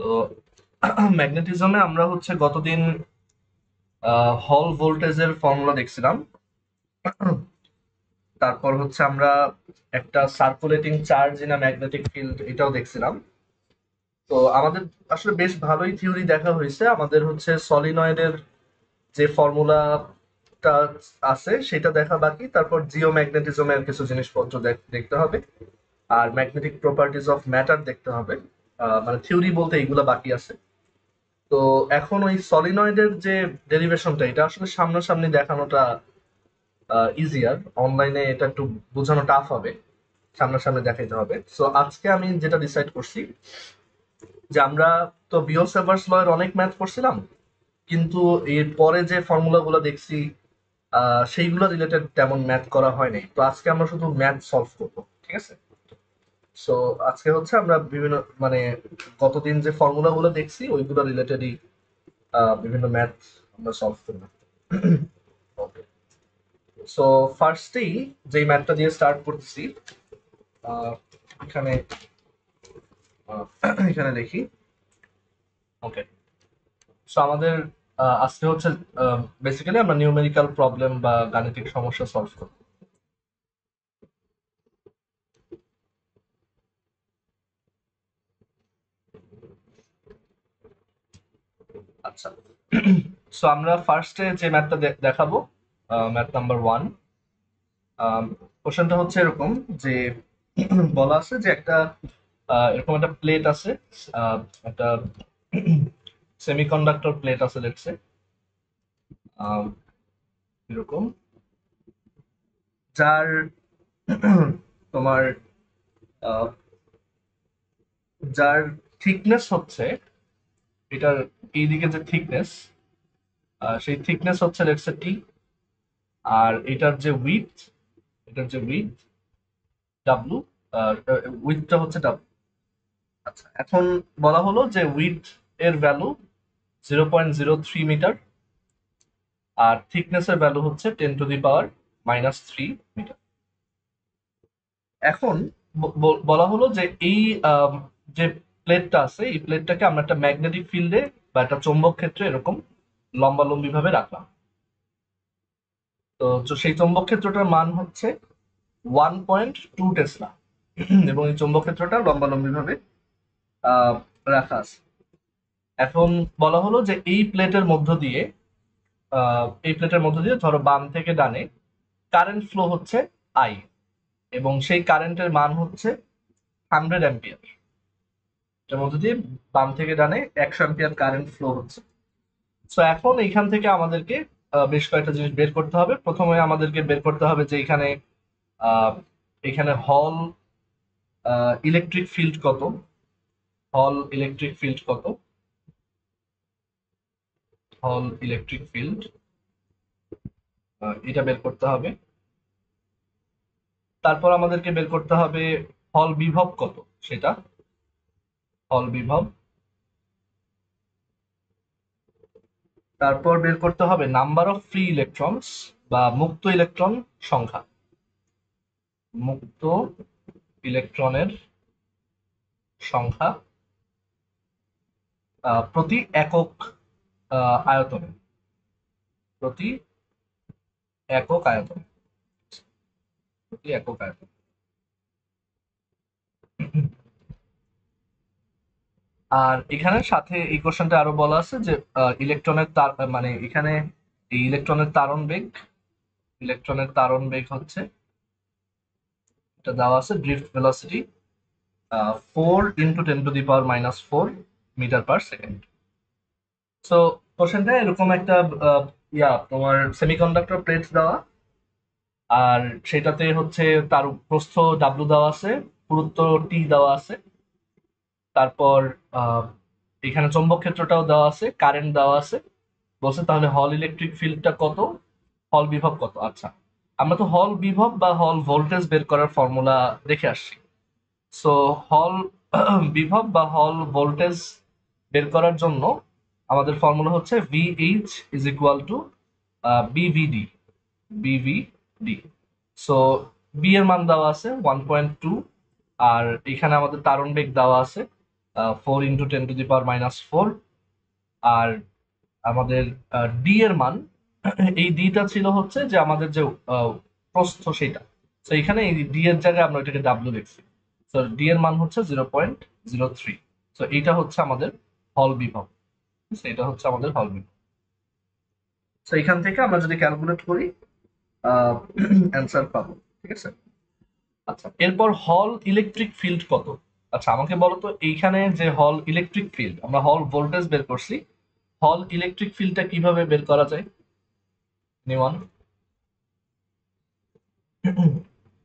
তো ম্যাগনেটিজমে আমরা হচ্ছে গতদিন হল ভোল্টেজের ফর্মুলা দেখছিলাম। তারপর হচ্ছে আমরা একটা circulating charge in a magnetic field এটাও দেখছিলাম। তো আমাদের আসলে বেশ ভালোই থিওরি দেখা হয়েছে। আমাদের হচ্ছে সলিনয়েডের যে ফর্মুলাটা আছে সেটা দেখা বাকি, তারপর জিওম্যাগনেটিজমের কিছু জিনিসপত্র দেখতে হবে, আর ম্যাগনেটিক প্রপার্টিজ অফ ম্যাটার দেখতে হবে। মানে থিওরি বলতে এইগুলা বাকি আছে। তো এখন ওই সলিনয়েডের যে ডেরিভেশনটা এটা আসলে সামনাসামনি দেখানোটা ইজিয়ার। অনলাইনে এটা একটু বোঝানো টাফ হবে, সামনাসামনি দেখাইতে হবে। সো আজকে আমি যেটা ডিসাইড করছি যে আমরা তো বিও সেভার্স ল এর অনেক ম্যাথ করছিলাম, কিন্তু এর পরে যে ফর্মুলা গুলো দেখছি সেইগুলো রিলেটেড তেমন ম্যাথ করা হয়নি। তো আজকে আমরা শুধু ম্যাথ সলভ করবো, ঠিক আছে? সো আজকে হচ্ছে আমরা বিভিন্ন মানে গতদিন যে ফর্মুলা গুলো দেখছি ওইগুলো রিলেটেডই বিভিন্ন ম্যাথ আমরা সলভ করবো। ওকে, সো ফার্স্টেই যেই ম্যাথটা দিয়ে স্টার্ট করতেছি, আহ, এখানে এখানে লিখি। ওকে, সো আমাদের আজকে হচ্ছে বেসিক্যালি আমরা নিউমেরিক্যাল প্রবলেম বা গাণিতিক সমস্যা সলভ করব। আচ্ছা, সো আমরা ফার্স্টে যে ম্যাথটা দেখাবো, ম্যাথ নাম্বার 1। কোশ্চেনটা হচ্ছে এরকম যে বলা আছে যে একটা এরকম একটা প্লেট আছে, আহ, একটা সেমিকন্ডাক্টর প্লেট আছে লেটস সে, এরকম, যার তোমার আহ, যার থিকনেস হচ্ছে, এটার এইদিকে যে থিকনেস, সেই থিকনেস হচ্ছে লেটস সে টি, আর এটার যে উইথ ডাব্লু, উইথটা হচ্ছে ডাব্লু। আচ্ছা, এখন বলা হলো যে উইথ এর ভ্যালু 0.03 মিটার, আর থিকনেসের ভ্যালু হচ্ছে 10⁻³ মিটার। এখন বলা হলো যে এই যে প্লেটটা আছে এই প্লেটটাকে আমরা একটা ম্যাগনেটিক ফিল্ডে বা একটা চৌম্বক ক্ষেত্রে এরকম লম্বালম্বি ভাবে রাখলাম। তো সেই চৌম্বক ক্ষেত্রটার মান হচ্ছে 1.2 টেসলা, এবং এই চৌম্বক ক্ষেত্রটা লম্বালম্বি ভাবে আহ, রাখা আছে। এখন বলা হলো যে এই প্লেটের মধ্য দিয়ে ধরো বাম থেকে ডানে কারেন্ট ফ্লো হচ্ছে আই, এবং সেই কারেন্টের মান হচ্ছে 100 অ্যাম্পিয়ার। এটার মধ্যে দিয়ে বাম থেকে ডানে 100 অ্যাম্পিয়ার কারেন্ট ফ্লো হচ্ছে। সো এখন এইখান থেকে আমাদেরকে বেশ কয়েকটা জিনিস বের করতে হবে। প্রথমে আমাদেরকে বের করতে হবে যে আহ, এখানে ইলেকট্রিক ফিল্ড কত হল ইলেকট্রিক ফিল্ড কত হল ইলেকট্রিক ফিল্ড, এটা বের করতে হবে। তারপর আমাদেরকে বের করতে হবে হল বিভব কত, সেটা হল বিভব। তারপর বের করতে হবে নাম্বার অফ ফ্রি ইলেকট্রনস বা মুক্ত ইলেকট্রন সংখ্যা, মুক্ত ইলেকট্রনের সংখ্যা প্রতি একক আয়তনে, প্রতি একক আয়তনে, প্রতি একক আয়তনে। আর এখানে সাথে এই কোশ্চেনটা আরো বলা আছে যে ইলেকট্রনের তার মানে এখানে এই ইলেকট্রনের তারণ বেগ হচ্ছে, এটা দেওয়া আছে drift velocity 4 × 10⁻⁻⁴ metre per second. So কোশ্চেনটা এরকম একটা তোমার সেমিকন্ডাক্টর প্লেট দেওয়া, আর সেটাতে হচ্ছে তার প্রস্থ ডাব্লু দেওয়া আছে, পুরুত্ব টি দেওয়া আছে। তারপর আহ, এখানে চৌম্বক ক্ষেত্রটাও দেওয়া আছে, কারেন্ট দেওয়া আছে। বলছে তাহলে হল ইলেকট্রিক ফিল্ডটা কত, হল বিভব কত। আচ্ছা, আমরা তো হল বিভব বা হল ভোল্টেজ বের করার ফর্মুলা দেখে আসছি। সো হল বিভব বা হল ভোল্টেজ বের করার জন্য আমাদের ফর্মুলা হচ্ছে VH is equal to BVD, BVD. So B এর মান দেওয়া আছে 1.2, আর এখানে আমাদের তারণ বেগ দেওয়া আছে 4 ইন্টু 10⁻⁻⁴। আর আমাদের ডি এর মান, এই ডিটা ছিল হচ্ছে যে আমাদের যে প্রস্থ সেটা। তো এখানে এই ডি এর জায়গায় আমরা এটাকে ডাব্লিউ লিখছি। তো ডি এর মান হচ্ছে 0.03। তো এইটা হচ্ছে আমাদের হল বিভব। এটা হচ্ছে আমাদের হল বিভব। তো এখান থেকে আমরা যদি ক্যালকুলেট করি অ্যান্সার পাবো। ঠিক আছে। আচ্ছা, এরপর হল ইলেকট্রিক ফিল্ড কত? আচ্ছা, আমাকে বলো তো এইখানে যে হল ইলেকট্রিক ফিল্ড, আমরা হল ভোল্টেজ বের করছি, হল ইলেকট্রিক ফিল্ডটা কিভাবে বের করা যায়? নিওয়ান,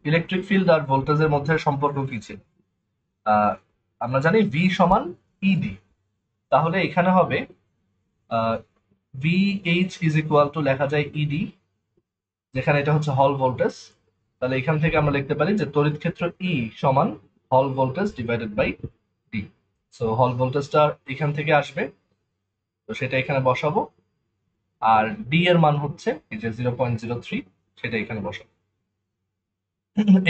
ইলেকট্রিক ফিল্ড আর ভোল্টেজের মধ্যে সম্পর্ক কি ছিল? আমরা জানি ভি সমান ইডি। তাহলে এখানে হবে V H is equal two, লেখা যায় ইডি, যেখানে এটা হচ্ছে হল ভোল্টেজ। তাহলে এখান থেকে আমরা লিখতে পারি যে তড়িৎ ক্ষেত্র ই সমান হল voltage divided by D. So Hall ভোল্টেজটা এখান থেকে আসবে, তো সেটা এখানে বসাবো। আর ডি এর মান হচ্ছে এই যে 0.03, সেটা এখানে বসাবো।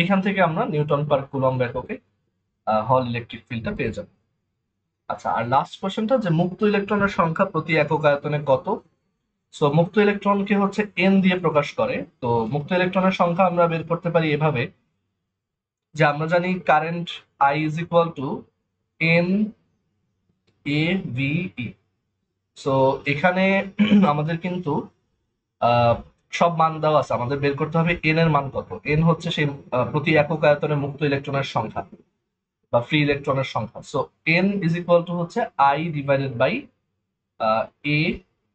এখান থেকে আমরা নিউটন পার কুলম্ব এককে হল ইলেকট্রিক ফিল্ডটা পেয়ে যাবো। আচ্ছা, আর লাস্ট কোশ্চেনটা যে মুক্ত ইলেকট্রনের সংখ্যা প্রতি একক আয়তনে কত? সো মুক্ত ইলেকট্রনকে হচ্ছে এন দিয়ে প্রকাশ করে। তো মুক্ত ইলেকট্রনের সংখ্যা আমরা বের করতে পারি এভাবে, যে আমরা জানি current I is equal to N A V E. So এখানে আমাদের কিন্তু সব মান দেওয়া আছে, আমাদের বের করতে হবে এন এর মান কত। এন হচ্ছে সেই প্রতি একক আয়তনে মুক্ত ইলেকট্রনের সংখ্যা বা ফ্রি ইলেকট্রনের সংখ্যা। So N is equal to হচ্ছে I divided by A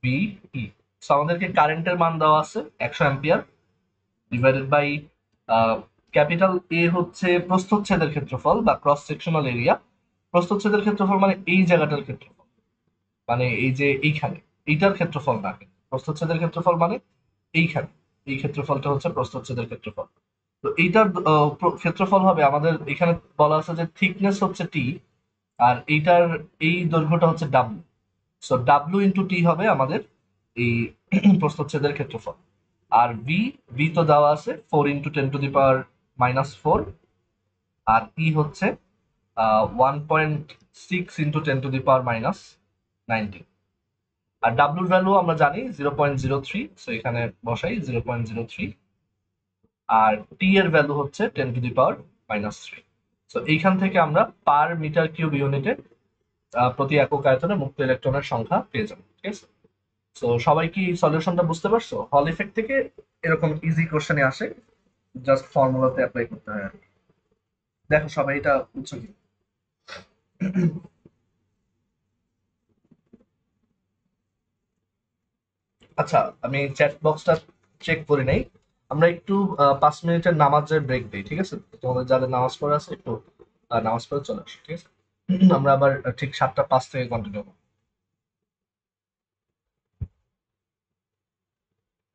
B E. So আমাদেরকে কারেন্টের মান দেওয়া আছে 100 ampere, divided by capital A হচ্ছে প্রস্থচ্ছেদের ক্ষেত্রফল বা ক্রস সেকশনাল এরিয়া। প্রস্থচ্ছেদের ক্ষেত্রফল মানে এই জায়গাটার ক্ষেত্রফল, মানে এই যে এইখানে এইটার ক্ষেত্রফল না, প্রস্থচ্ছেদের ক্ষেত্রফল মানে এইখানে, এই ক্ষেত্রফলটা হচ্ছে প্রস্থচ্ছেদের ক্ষেত্রফল। তো এইটার ক্ষেত্রফল হবে আমাদের এখানে বলা আছে যে থিকনেস হচ্ছে টি, আর এইটার এই দৈর্ঘ্যটা হচ্ছে W. So W into T হবে আমাদের এই প্রস্থচ্ছেদের ক্ষেত্রফল। আর ভি, ভি তো দেওয়া আছে 4 × 10⁻⁻⁴, আর ই হচ্ছে 1.6 × 10⁻⁻19। আর ডাব্লুর ভ্যালু আমরা জানি 0.03, সো এখানে বসাই 0.03। আর টি এর ভ্যালু হচ্ছে 10⁻⁻3। সো এইখান থেকে আমরা পার মিটার কিউব ইউনিটে প্রতি একক আয়তনে মুক্ত ইলেকট্রনের সংখ্যা পেয়ে যাবো। ঠিক আছে। সো সবাই কি সলিউশনটা বুঝতে পারছো? হল ইফেক্ট থেকে এরকম ইজি কোশ্চেনে আসে, জাস্ট ফর্মুলাতে অ্যাপ্লাই করতে হয় আর কি। দেখো সবাই এটা বুঝছো কি? আচ্ছা, আমি চ্যাট বক্সটা চেক করি নাই। আমরা একটু 5 মিনিটের নামাজের ব্রেক দিই, ঠিক আছে? তোমাদের যাদের নামাজ পড়া আছে একটু নামাজ পড়ে চলে আসো, ঠিক আছে? আমরা আবার ঠিক 7টা 5 থেকে কন্টিনিউ করবো।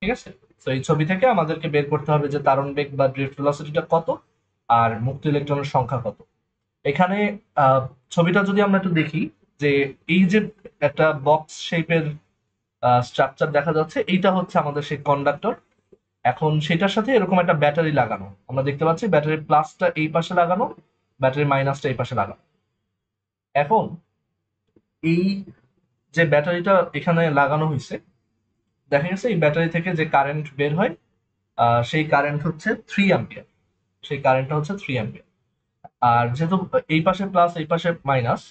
ঠিক আছে। তো এই ছবি থেকে আমাদেরকে বের করতে হবে যে তারণ বেগ বা ড্রিফট ভেলোসিটিটা কত আর মুক্ত ইলেকট্রনের সংখ্যা কত। এখানে ছবিটা যদি আমরা একটু দেখি, যে এই যে একটা বক্স শেপের স্ট্রাকচার দেখা যাচ্ছে, এইটা হচ্ছে আমাদের সেই কন্ডাক্টর। এখন সেটার সাথে এরকম একটা ব্যাটারি লাগানো, আমরা দেখতে পাচ্ছি ব্যাটারির প্লাসটা এই পাশে লাগানো, ব্যাটারির মাইনাসটা এই পাশে লাগানো। এখন এই যে ব্যাটারিটা এখানে লাগানো হয়েছে, দেখা গেছে এই ব্যাটারি থেকে যে কারেন্ট বের হয় সেই কারেন্ট হচ্ছে 3 অ্যাম্পিয়ার। সেই কারেন্টটা হচ্ছে 3 অ্যাম্পিয়ার। আর যেহেতু এই পাশে প্লাস এই পাশে মাইনাস,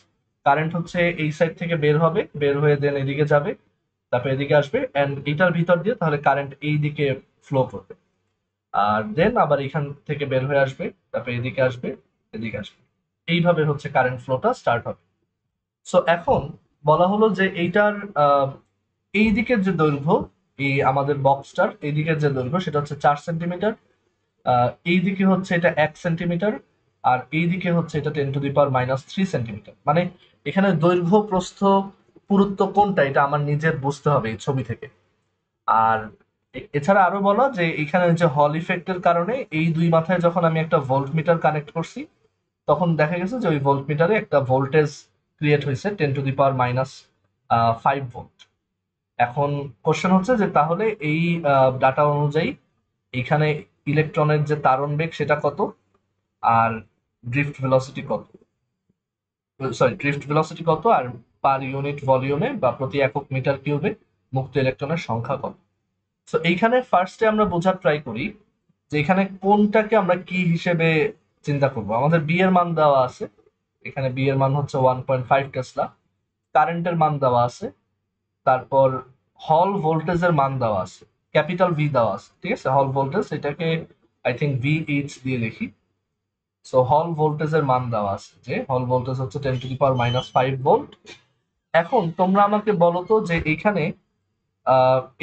কারেন্ট হচ্ছে এই সাইড থেকে বের হবে, বের হয়ে দেন এদিকে যাবে, তারপর এদিকে আসবে, এন্ড এটার ভিতর দিয়ে তাহলে কারেন্ট এই দিকে ফ্লো করবে। আর দেন আবার এখান থেকে বের হয়ে আসবে, তারপর এদিকে আসবে, এদিকে আসবে। এইভাবে হচ্ছে কারেন্ট ফ্লোটা স্টার্ট হবে। সো এখন বলা হলো যে এইটার এই দিকের যে দৈর্ঘ্য, এই আমাদের বক্সটার এই দিকের যে দৈর্ঘ্য সেটা হচ্ছে 4 সেন্টিমিটার। এই দিকে হচ্ছে এটা 1 সেন্টিমিটার, আর এই দিকে হচ্ছে এটা 10⁻³ সেন্টিমিটার। মানে এখানে দৈর্ঘ্য প্রস্থ পুরুত্ব কোনটা এটা আমার নিজের বুঝতে হবে এই ছবি থেকে। আর এছাড়া আরো বলা যে এখানে যে হল ইফেক্টের কারণে এই দুই মাথায় যখন আমি একটা ভোল্ট মিটার কানেক্ট করছি, তখন দেখা গেছে যে ওই ভোল্ট মিটারে একটা ভোল্টেজ ক্রিয়েট হয়েছে 10⁻⁵ এখন কোশ্চেন হচ্ছে যে তাহলে এই ডাটা অনুযায়ী এখানে ইলেকট্রনের যে তারণ বেগ সেটা কত আর ড্রিফট ভেলোসিটি কত। সরি ড্রিফট ভেলোসিটি কত, আর পার ইউনিট ভলিউমে বা প্রতি একক মিটার কিউবে মুক্ত ইলেকট্রনের সংখ্যা কত। সো এইখানে ফার্স্টে আমরা বোঝার ট্রাই করি যে এখানে কোনটাকে আমরা কি হিসেবে চিন্তা করব। আমাদের বি এর মান দেওয়া আছে, এখানে বি এর মান হচ্ছে 1.5 টেসলা, কারেন্টের মান দেওয়া আছে, তারপর হল ভোল্টেজের মান দেওয়া আছে, ক্যাপিটাল ভি দেওয়া আছে, ঠিক আছে। হল ভোল্টেজ এটাকে আই থিঙ্ক ভি এইচ দিয়ে লিখি। সো হল ভোল্টেজের মান দেওয়া আছে, যে হল ভোল্টেজ হচ্ছে 10⁻⁵ ভোল্ট। এখন তোমরা আমাকে বলো তো যে এইখানে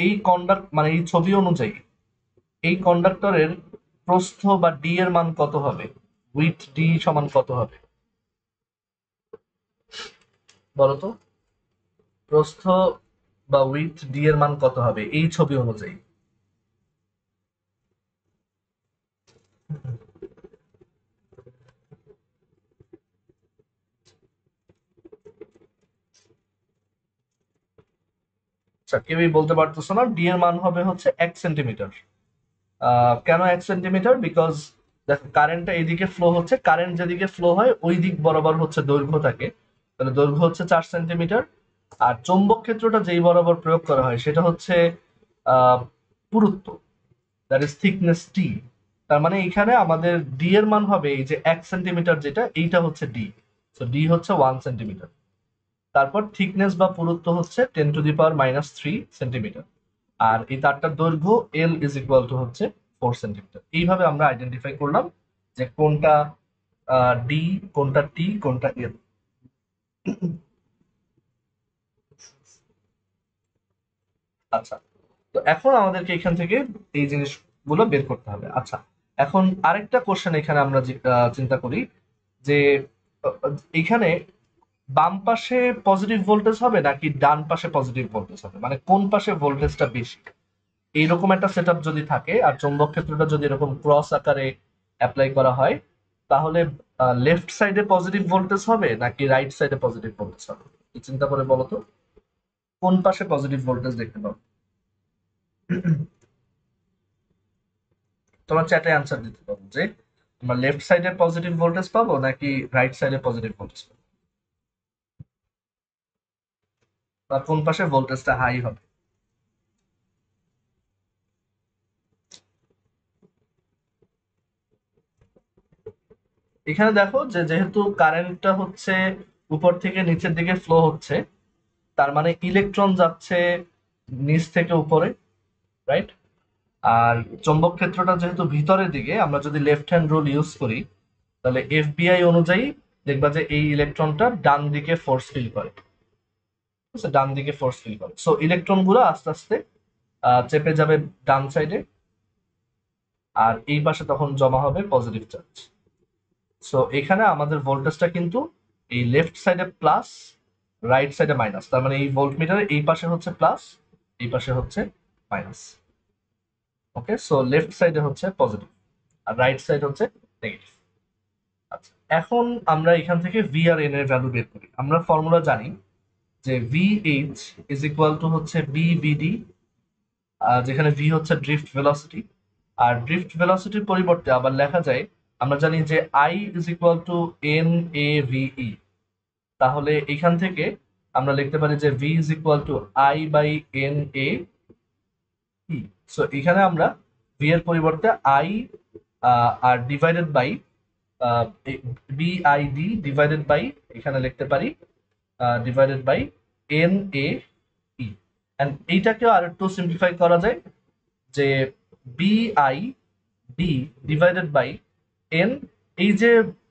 এই কন্ডাক্ট মানে এই ছবি অনুযায়ী এই কন্ডাক্টরের প্রস্থ বা ডি এর মান কত হবে, উইথ ডি সমান কত হবে বলো তো। প্রস্থ বা উইথ ডি এর মান কত হবে এই ছবি অনুযায়ী। আচ্ছা, কেউই বলতে পারতেছো না। ডি এর মান হবে হচ্ছে 1 সেন্টিমিটার। কেন 1 সেন্টিমিটার? বিকজ দেখো কারেন্টটা এদিকে ফ্লো হচ্ছে, কারেন্ট যেদিকে ফ্লো হয় ওই দিক বরাবর হচ্ছে দৈর্ঘ্য থাকে, তাহলে দৈর্ঘ্য হচ্ছে 4 সেন্টিমিটার। আর চৌম্বক ক্ষেত্রটা যেই বরাবর প্রয়োগ করা হয় সেটা হচ্ছে আহ পুরুত্ব, দ্যাট ইজ থিকনেস টি। তার মানে এখানে আমাদের ডি এর মান হবে এই যে 1 সেন্টিমিটার, যেটা এইটা হচ্ছে ডি। তো ডি হচ্ছে 1 সেন্টিমিটার। তারপর থিকনেস বা পুরুত্ব হচ্ছে 10⁻³ সেন্টিমিটার। আর এই তারটার দৈর্ঘ্য এল ইজ ইকুয়াল টু হচ্ছে 4 সেন্টিমিটার। এইভাবে আমরা আইডেন্টিফাই করলাম যে কোনটা ডি, কোনটা টি, কোনটা এল। আচ্ছা, তো এখন আমাদেরকে এখান থেকে এই জিনিসগুলো বের করতে হবে। আচ্ছা, এখন আরেকটা কোশ্চেন এখানে আমরা চিন্তা করি যে এখানে বাম পাশে পজিটিভ ভোল্টেজ হবে নাকি ডান পাশে পজিটিভ ভোল্টেজ হবে, মানে কোন পাশে ভোল্টেজটা বেশি। এইরকম একটা সেটআপ যদি থাকে আর চৌম্বক ক্ষেত্রটা যদি এরকম ক্রস আকারে অ্যাপ্লাই করা হয়, তাহলে লেফট সাইডে পজিটিভ ভোল্টেজ হবে নাকি রাইট সাইডে পজিটিভ ভোল্টেজ হবে। একটু চিন্তা করে বলো তো কোন পাশে পজিটিভ ভোল্টেজ দেখতে পাবো। তোমার চ্যাটে অ্যান্সার দিতে পারবো যে আমরা লেফট সাইডে পজিটিভ ভোল্টেজ পাবো নাকি রাইট সাইডে পজিটিভ ভোল্টেজ পাবো, বা কোন পাশে ভোল্টেজটা হাই হবে। এখানে দেখো যে যেহেতু কারেন্টটা হচ্ছে উপর থেকে নিচের দিকে ফ্লো হচ্ছে, তার মানে ইলেকট্রন যাচ্ছে নিচ থেকে উপরে, রাইট। আর চৌম্বক ক্ষেত্রটা যেহেতু ভিতরের দিকে, আমরা যদি লেফট হ্যান্ড রুল ইউজ করি তাহলে এফবিআই অনুযায়ী দেখবা যে এই ইলেকট্রনটা ডান দিকে ফোর্স ফিল করে, ঠিক আছে, ডান দিকে ফোর্স ফিল করে। সো ইলেকট্রন গুলো আস্তে আস্তে চেপে যাবে ডান সাইডে, আর এই পাশে তখন জমা হবে পজিটিভ চার্জ। সো এখানে আমাদের ভোল্টেজটা কিন্তু এই লেফট সাইডে প্লাস, রাইট সাইডে মাইনাস। তার মানে এই ভোল্টমিটারে এই পাশে হচ্ছে প্লাস, এই পাশে হচ্ছে মাইনাস। ওকে, সো লেফট সাইডে হচ্ছে পজিটিভ আর রাইট সাইড হচ্ছে নেগেটিভ। আচ্ছা, এখন আমরা এখান থেকে ভি আর এন এর ভ্যালু বের করি। আমরা ফর্মুলা জানি যে V H is equal to হচ্ছে বি ভিডি, যেখানে ভি হচ্ছে ড্রিফট ভেলোসিটি। আর ড্রিফট ভেলোসিটির পরিবর্তে আবার লেখা যায়, আমরা জানি যে I is equal to N A V E. তাহলে এখান থেকে আমরা লিখতে পারি যে V is equal to I by N A E. So এখানে আমরা ভি এর পরিবর্তে I R divided by BID divided by, এখানে লিখতে পারি divided by N A E. And এইটাকেও আর একটু সিম্পলিফাই করা যায় যে বিআই ডি ডিভাইডেড বাই এন, এই যে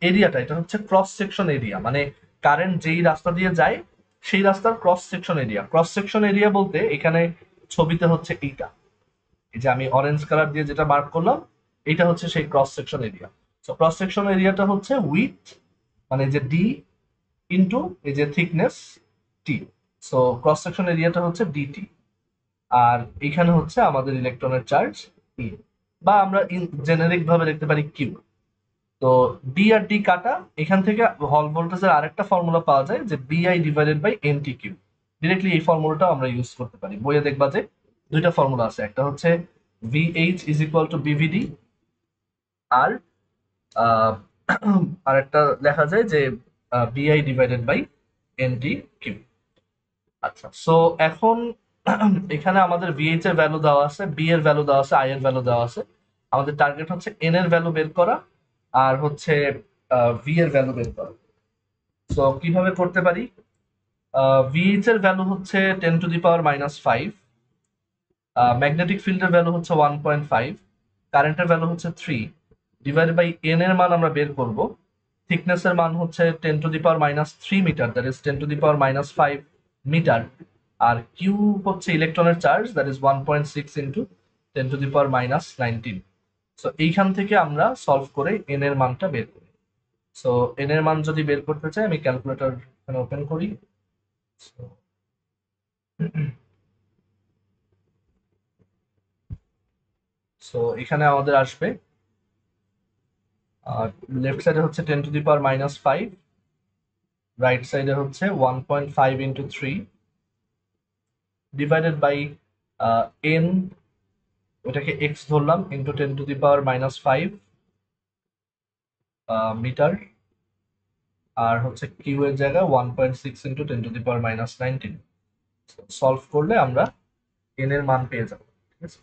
এরিয়াটা এটা হচ্ছে ক্রস সেকশন এরিয়া, মানে কারেন্ট যেই রাস্তা দিয়ে যায় সেই রাস্তার cross section area. Cross section area বলতে এখানে ছবিতে হচ্ছে এইটা, এই যে আমি অরেঞ্জ কালার দিয়ে যেটা মার্ক করলাম, এটা হচ্ছে সেই cross section area. So cross section এরিয়াটা হচ্ছে উইথ, মানে যে ডি ইন্টু এই যে থিকনেস টি। সো ক্রস সেকশন এরিয়াটা হচ্ছে ডিটি। আর এখানে হচ্ছে আমাদের ইলেকট্রনের চার্জ ই, বা আমরা জেনারিক ভাবে লিখতে পারি কিউ। তো ডি আর ডি কাটা, এখান থেকে হল ভোল্টেজের আরেকটা ফর্মুলা পাওয়া যায় যে B I divided by N T Q. Directly এই ফর্মুলাটা আমরা ইউজ করতে পারি। বইয়ে দেখবা যে দুইটা ফর্মুলা আছে, একটা হচ্ছে ভিএইচ ইজ ইকুয়াল টু বিভিডি, আর আহ, আর একটা লেখা যায় যে B I divided by N T Q. আচ্ছা, সো এখন এখানে আমাদের ভিএইচ এর ভ্যালু দেওয়া আছে, বি এর ভ্যালু দেওয়া আছে, আই এর ভ্যালু দেওয়া আছে। আমাদের টার্গেট হচ্ছে এন এর ভ্যালু বের করা আর হচ্ছে ভি এর ভ্যালু বের করা। সো কিভাবে করতে পারি? ভিএইচ এর ভ্যালু হচ্ছে 10⁻⁻5, ম্যাগনেটিক ফিল্ডের ভ্যালু হচ্ছে 1.5, কারেন্টের ভ্যালু হচ্ছে 3, ডিভাইডেড বাই এন এর মান আমরা বের করব। থিকনেস এর মান হচ্ছে 10⁻³ মিটার, দ্যাট ইজ 10⁻5 মিটার। আর কিউ হচ্ছে ইলেকট্রনের charge, that is 1.6 into 10⁻19। So এইখান থেকে আমরা সলভ করে এন এর মানটা বের করি। সো এন এর মান যদি বের করতে চাই, আমি ক্যালকুলেটর এখানে ওপেন করি। সো এখানে আমাদের আসবে, লেফট সাইডে হচ্ছে 10⁻⁻5, রাইট সাইডে হচ্ছে 1.5 ইন্টু 3 ডিভাইডেড বাই এন, ওটাকে এক্স ধরলাম, ইন্টু 10⁻⁻5 মিটার, আর হচ্ছে কিউ এর জায়গায় 1.6 ইন্টু 10⁻19। সলভ করলে আমরা এন এর মান পেয়ে যাবো। ঠিক আছে,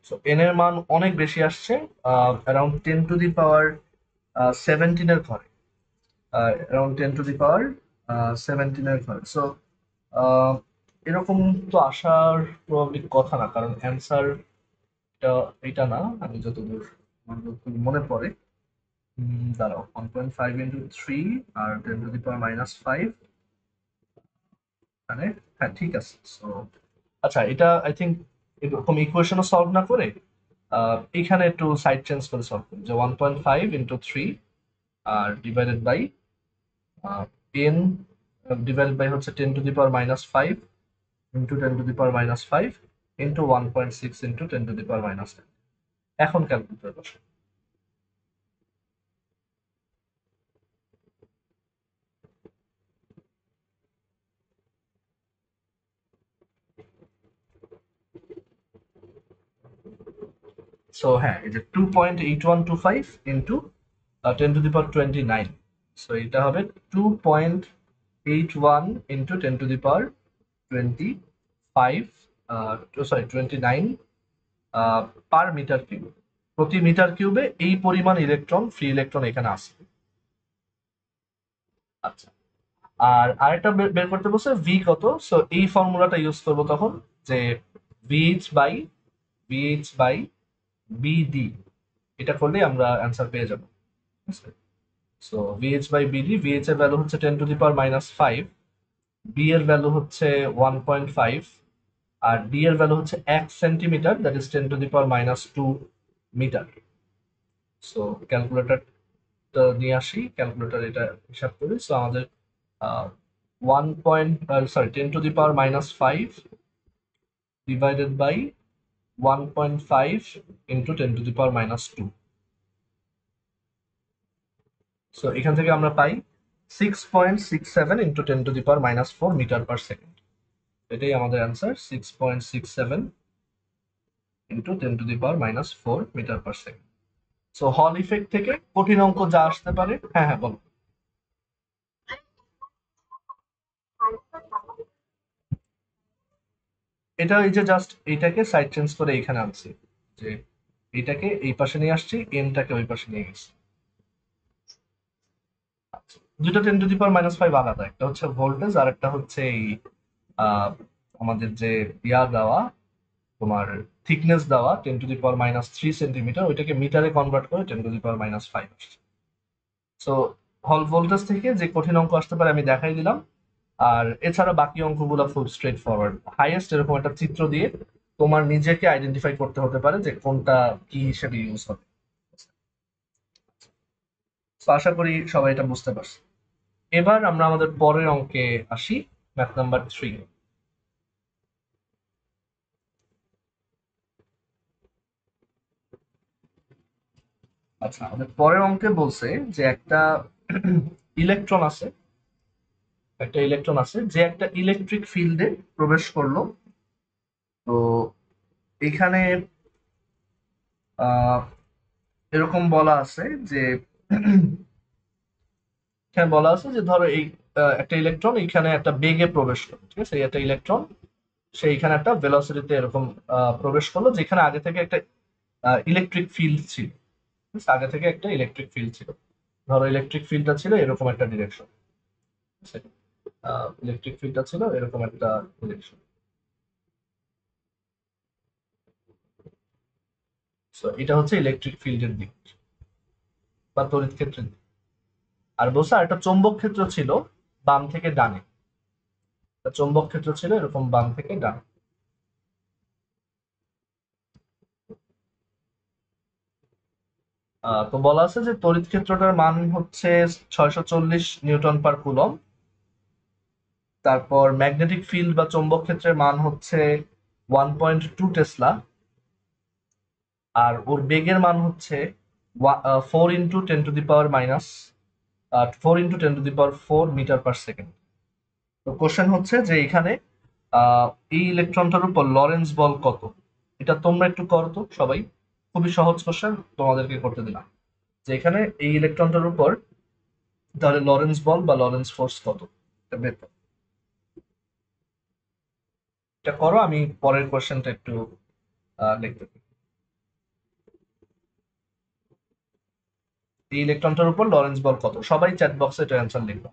সো এন এর মান অনেক বেশি আসছে, অ্যারাউন্ড 10⁻17 এর ঘরে, অ্যারাউন্ড 10⁻17 এর ঘরে। সো এরকম তো আসার প্রবাবলি কথা না, কারণ অ্যান্সার এটা না, আমি যতদূর আমার যতদূর মনে পড়ে। দাঁড়াও, 1.5 ইন্টু 3 আর 10⁻⁻5, মানে হ্যাঁ ঠিক আছে। সো আচ্ছা, এটা আই থিঙ্ক এরকম ইকুয়েশনও সলভ না করে এখানে একটু সাইড চেঞ্জ করে সলভ করি, যে 1.5 ইন্টু 3 আর divided by N, divided by হচ্ছে 10⁻⁻5 ইন্টু 10⁻⁻5 ইন্টু 1.6 ইন্টু 10⁻⁻10। এখন ক্যালকুলেটর বসে। সো হ্যাঁ, এই যে 2.8125 ইন্টু 10⁻29, সো এটা হবে 2.81 into 10⁻25, sorry 29 per metre cube. প্রতি মিটার কিউবে এই পরিমাণ ইলেকট্রন, ফ্রি ইলেকট্রন এখানে আসবে। আচ্ছা, আর আরেকটা বের করতে বলছে ভি কত। সো এই ফর্মুলাটা ইউজ করবো তখন, যে ভিএইচ বাই বিডি, এটা করলেই আমরা অ্যান্সার পেয়ে যাবো। So V H by B D, V H এর ভ্যালু হচ্ছে 10⁻⁵, বি এর ভ্যালু হচ্ছে 1.5, আর ডি এর ভ্যালু হচ্ছে 1 centimetre, that is 10⁻² metre. So ক্যালকুলেটরটা নিয়ে আসি, ক্যালকুলেটর এটা হিসাব করি। সো আমাদের 10⁻5 ডিভাইডেড বাই 1.5 ইন্টু 10⁻²। সো এখান থেকে আমরা পাই 6.67 ইন্টু 10⁻⁻4 মিটার পার সেকেন্ড। এটাই আমাদের answer, 6.67 into 10⁻⁻4 metre per second. So Hall effect থেকে কঠিন অঙ্ক যা আসতে পারে, হ্যাঁ হ্যাঁ বলো। এটা এই যে জাস্ট এইটাকে সাইড চেঞ্জ করে এখানে আনছি, যে এইটাকে এই পাশে নিয়ে আসছি, এনটাকে ওই পাশে নিয়ে গেছি। দুটো 10⁻⁻5 আলাদা, একটা হচ্ছে ভোল্টেজ আর একটা হচ্ছে এই আমাদের যে দেওয়া তোমার থিকনেস দেওয়া 10⁻³ সেন্টিমিটার, ওইটাকে মিটারে কনভার্ট করে 10⁻⁵ আসছে। সো হল ভোল্টেজ থেকে যে কঠিন অঙ্ক আসতে পারে আমি দেখাই দিলাম। আর এছাড়া বাকি অঙ্কগুলো খুব স্ট্রেট ফরওয়ার্ড, হাইয়েস্ট এরকম একটা চিত্র দিয়ে তোমার নিজেকে আইডেন্টিফাই করতে হতে পারে যে কোনটা কি হিসেবে ইউজ হবে। তো আশা করি সবাই এটা বুঝতে পারছে। এবার আমরা আমাদের পরের অঙ্কে আসি, ম্যাথ নাম্বার 3। আচ্ছা, আমাদের পরের অঙ্কে বলছে যে ইলেকট্রন আছে একটা ইলেকট্রন আছে যে একটা ইলেকট্রিক ফিল্ডে প্রবেশ করলো। তো এখানে আহ এরকম বলা আছে যে এখানে বলা আছে যে ধরো এই একটা ইলেকট্রন এখানে একটা বেগে প্রবেশ করে, ঠিক আছে, এই একটা ইলেকট্রন সে এখানে একটা ভেলোসিটিতে এরকম প্রবেশ করলো, যেখানে আগে থেকে একটা ইলেকট্রিক ফিল্ড ছিল, ঠিক আছে? আগে থেকে একটা ইলেকট্রিক ফিল্ড ছিল, ধরো ইলেকট্রিক ফিল্ডটা ছিল এরকম একটা ডিরেকশন, ঠিক আছে? ইলেকট্রিক ফিল্ডটা ছিল এরকম একটা ডিরেকশন। সো এটা হচ্ছে ইলেকট্রিক ফিল্ডের দিক বা তড়িৎ ক্ষেত্রের দিক। আর বলছে আর একটা চৌম্বক ক্ষেত্র ছিল বাম থেকে ডানে, একটা চৌম্বক ক্ষেত্র ছিল এরকম বাম থেকে ডানে। তো বলা আছে যে তড়িৎ ক্ষেত্রটার মান হচ্ছে 640 নিউটন পার কুলম। তারপর ম্যাগনেটিক ফিল্ড বা চৌম্বক ক্ষেত্রের মান হচ্ছে 1.2 টেসলা। আর ওর বেগের মান হচ্ছে 4 × 10⁻⁴ মিটার পার সেকেন্ড। তো কোশ্চেন হচ্ছে যে এখানে এই ইলেকট্রনটার উপর লরেন্স বল কত। এটা তোমরা একটু করো তো সবাই, খুবই সহজ কোশ্চেন, তোমাদেরকে করতে দিলাম যে এখানে এই ইলেকট্রনটার উপর তাহলে লরেন্স বল বা লরেন্স ফোর্স কত, এটা বের করো। এটা করো, আমি পরের কোশ্চেনটা একটু লিখতে পারি। এই ইলেকট্রনটার উপর লরেন্স বল কত, সবাই চ্যাট বক্সে এটা অ্যান্সার লিখবে।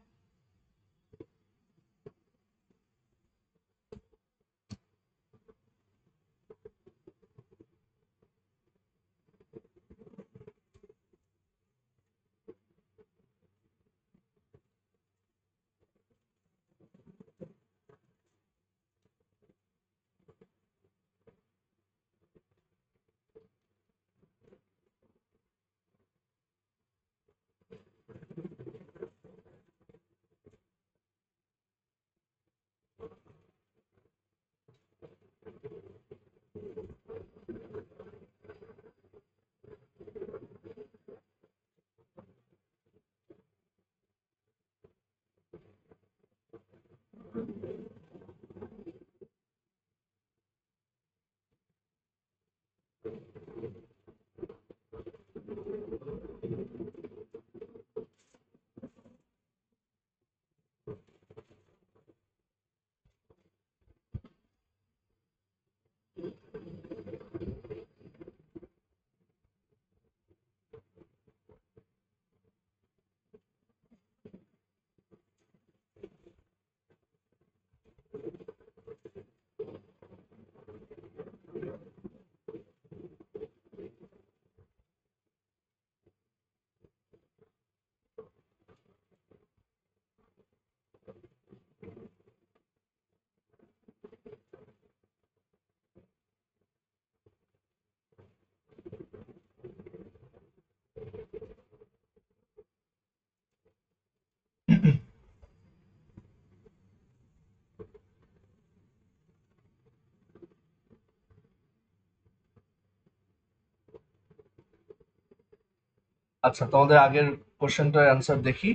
আচ্ছা, তোমাদের আগের কোশ্চেনটার অ্যান্সার দেখি।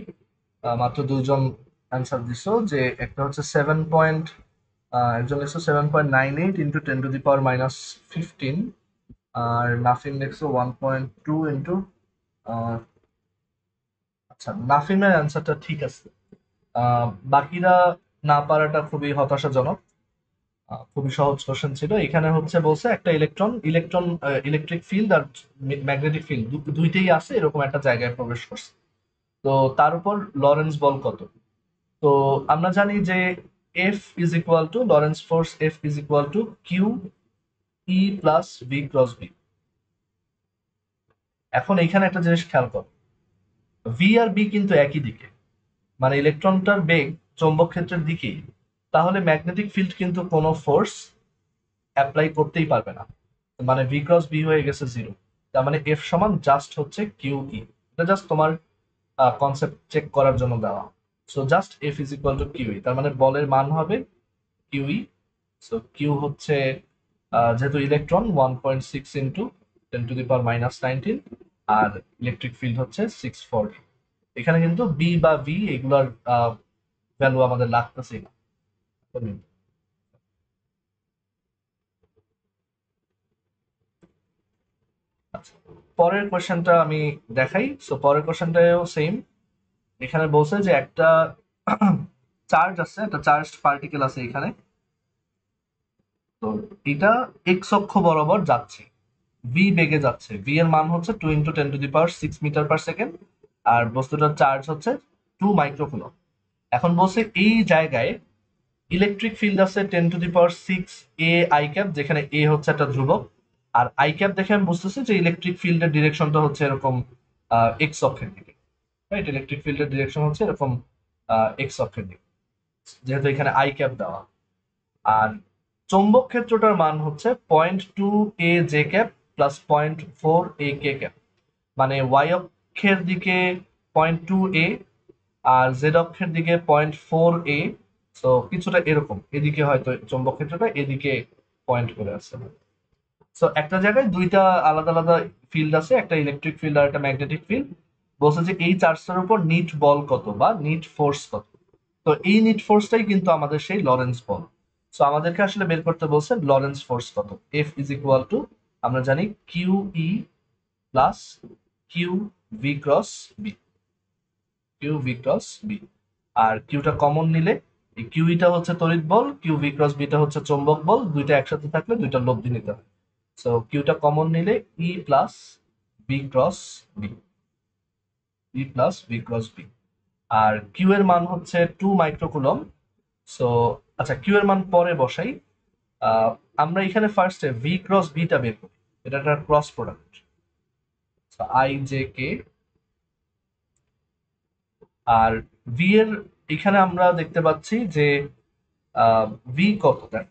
মাত্র দুজন অ্যান্সার দিছো, যে একটা হচ্ছে 7 পয়েন্ট, একজন লিখছো 7.98 × 10⁻⁻15, আর নাফিন লিখছো 1.2 আচ্ছা, নাফিনের অ্যান্সারটা ঠিক আছে। আহ, বাকিরা না পারাটা খুবই হতাশাজনক। খুবই সহজ কোশ্চেন ছিল। এখানে হচ্ছে বলছে একটা ইলেকট্রন ইলেকট্রন ইলেকট্রিক ফিল্ড আর ম্যাগনেটিক ফিল্ড দুইটাই আছে এরকম একটা জায়গায় প্রবেশ করছে। তো তার উপর লরেন্স বল কত। তো আমরা জানি যে F is equal to Lorentz force, F is equal to Q E plus V cross B. এখন এইখানে একটা জিনিস খেয়াল করো, ভি আর বি কিন্তু একই দিকে, মানে ইলেকট্রনটার বেগ চৌম্বক ক্ষেত্রের দিকেই, তাহলে ম্যাগনেটিক ফিল্ড কিন্তু কোনো ফোর্স অ্যাপ্লাই করতেই পারবে না, মানে ভি ক্রস বি হয়ে গেছে জিরো। তার মানে এফ সমান জাস্ট হচ্ছে কিউ ই। এটা জাস্ট তোমার কনসেপ্ট চেক করার জন্য দেওয়া। So just F is equal to Q E, তার মানে বলের মান হবে কিউ ই। সো কিউ হচ্ছে যেহেতু ইলেকট্রন 1.6 × 10⁻⁻19, আর ইলেকট্রিক ফিল্ড হচ্ছে 640। এখানে কিন্তু বি বা ভি এগুলার ভ্যালু আমাদের লাগতেছে না। আচ্ছা, পরের কোশ্চেনটা আমি দেখাই। সো পরের কোশ্চেনটাও সেম, এখানে বলছে যে একটা চার্জ আছে, একটা চার্জ পার্টিকেল আছে এখানে। তো এটা এক্স অক্ষ বরাবর যাচ্ছে, ভি বেগে যাচ্ছে। ভি এর মান হচ্ছে 2 × 10⁶ মিটার পার সেকেন্ড, আর বস্তুটার চার্জ হচ্ছে 2 মাইক্রোকুলম। এখন বলছে এই জায়গায় ইলেকট্রিক ফিল্ড আছে 10⁶ এ আই ক্যাপ, যেখানে এ হচ্ছে একটা ধ্রুবক। আর আই ক্যাপ দেখে আমি বুঝতেছি যে ইলেকট্রিক ফিল্ডের ডিরেকশনটা হচ্ছে এরকম এক্স অক্ষের দিকে, রাইট? ইলেকট্রিক ফিল্ডের ডিরেকশন হচ্ছে এরকম এক্স অক্ষের দিকে, যেহেতু এখানে আই ক্যাপ দেওয়া। আর চৌম্বক ক্ষেত্রটার মান হচ্ছে 0.2 a j cap plus 0.4 a k cap. মানে ওয়াই অক্ষের দিকে 0.2 a, আর জেড অক্ষের দিকে 0.4 a। তো কিছুটা এরকম, এদিকে হয়তো চৌম্বক ক্ষেত্রটা এদিকে পয়েন্ট করে আছে। সো একটা জায়গায় দুইটা আলাদা আলাদা ফিল্ড আছে, একটা ইলেকট্রিক ফিল্ড আর একটা ম্যাগনেটিক ফিল্ড। বলছে যে এই চার্জটার উপর নিট বল কত বা নিট ফোর্স কত। তো এই নিট ফোর্সটাই কিন্তু আমাদের সেই লরেন্স বল। সো আমাদেরকে আসলে বের করতে বলছে লরেন্স ফোর্স কত। এফ ইজ ইকুয়াল টু, আমরা জানি Q E plus Q V cross B, Q V cross B. আর কিউটা কমন নিলে এই কিউ ইটা হচ্ছে তড়িৎ বল, কিউ ভি ক্রস বিটা হচ্ছে চৌম্বক বল। দুইটা একসাথে থাকলে দুইটা লব্ধি নিতে হয়। সো কিউটা কমন নিলে ই প্লাস বি ক্রস বি, ই প্লাস বি ক্রস বি। আর কিউ এর মান হচ্ছে 2 মাইক্রোকুলম। সো আচ্ছা, কিউ এর মান পরে বসাই। আহ, আমরা এখানে ফার্স্টে ভি ক্রস বিটা বের করি, এটা একটা cross product. I J K. আর ভি এর এখানে আমরা দেখতে পাচ্ছি যে ভি কত দেখ,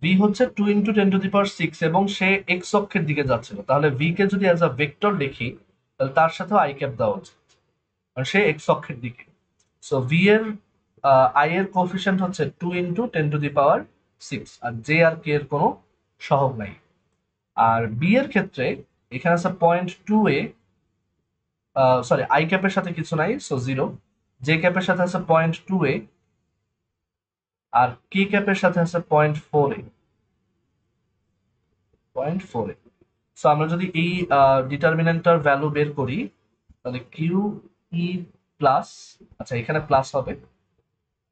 ভি হচ্ছে 2 × 10⁶, এবং সে এক্স অক্ষের দিকে যাচ্ছিল। তাহলে ভি কে যদি অ্যাজ আ ভেক্টর দেখি, তাহলে তার সাথেও আই ক্যাপ দেওয়া উচিত, কারণ সে এক্স অক্ষের দিকে। সো ভি এর আই এর কোফিশিয়েন্ট হচ্ছে 2 × 10⁶, আর জে আর কে এর কোনো সহগ নাই। আর বি এর ক্ষেত্রে এখানে আছে 0.2 a, সরি আই ক্যাপের সাথে কিছু নাই, সো 0। জে ক্যাপের সাথে আছে 0.2 a, আর কে ক্যাপের সাথে আছে 0.4 a, 0.4 a। সো আমরা যদি এই ডিটারমিনেন্টটার ভ্যালু বের করি, তাহলে কিউ ই প্লাস, আচ্ছা এখানে প্লাস হবে,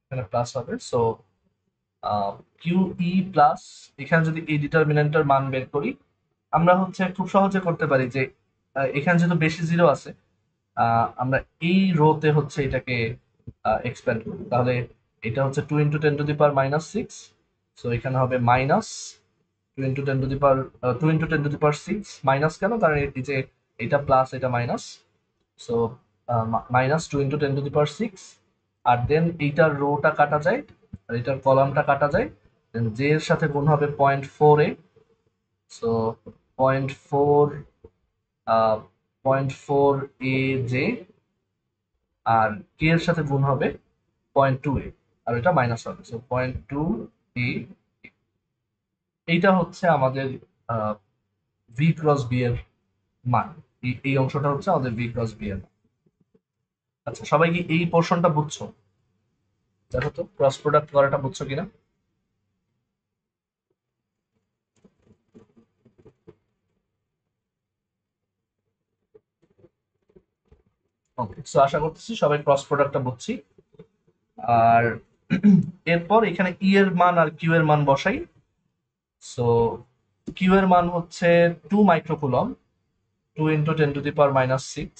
এখানে প্লাস হবে। সো কিউ ই প্লাস, এখানে যদি এই ডিটারমিনেন্টের মান বের করি, আমরা হচ্ছে খুব সহজে করতে পারি যে এখানে যেহেতু বেশি জিরো আছে, আমরা এই রোতে হচ্ছে এটাকে এক্সপ্যান্ড করি। তাহলে এটা হচ্ছে 2 × 10⁻⁶। সো এখানে হবে মাইনাস 2 × 10⁻6। মাইনাস কেন? কারণ এই যে এটা প্লাস এটা মাইনাস। So minus 2 × 10⁶। আর দেন এইটার রোটা কাটা যায়, আর এটার কলামটা কাটা যায়। দেন জে এর সাথে গুণ হবে 0.4 a। সো 0.4 0.4 a জে, আর কে এর সাথে গুণ হবে 0.2 a, আর এটা মাইনাস হবে। So 0.2 a। এইটা হচ্ছে আমাদের ভি ক্রস বি এর মান। এই অংশটা হচ্ছে আমাদের ভি ক্রস বি এর মান। আচ্ছা, সবাই কি এই পোর্শনটা বুঝছো? দেখো তো ক্রস প্রোডাক্ট করাটা বুঝছো কিনা। ওকে, সো আশা করতেছি সবাই ক্রস প্রোডাক্টটা বুঝছি। আর এরপর এখানে ই এর মান আর কিউ এর মান বসাই। সো কিউ এর মান হচ্ছে 2 মাইক্রোকুলম, 2 × 10⁻⁶।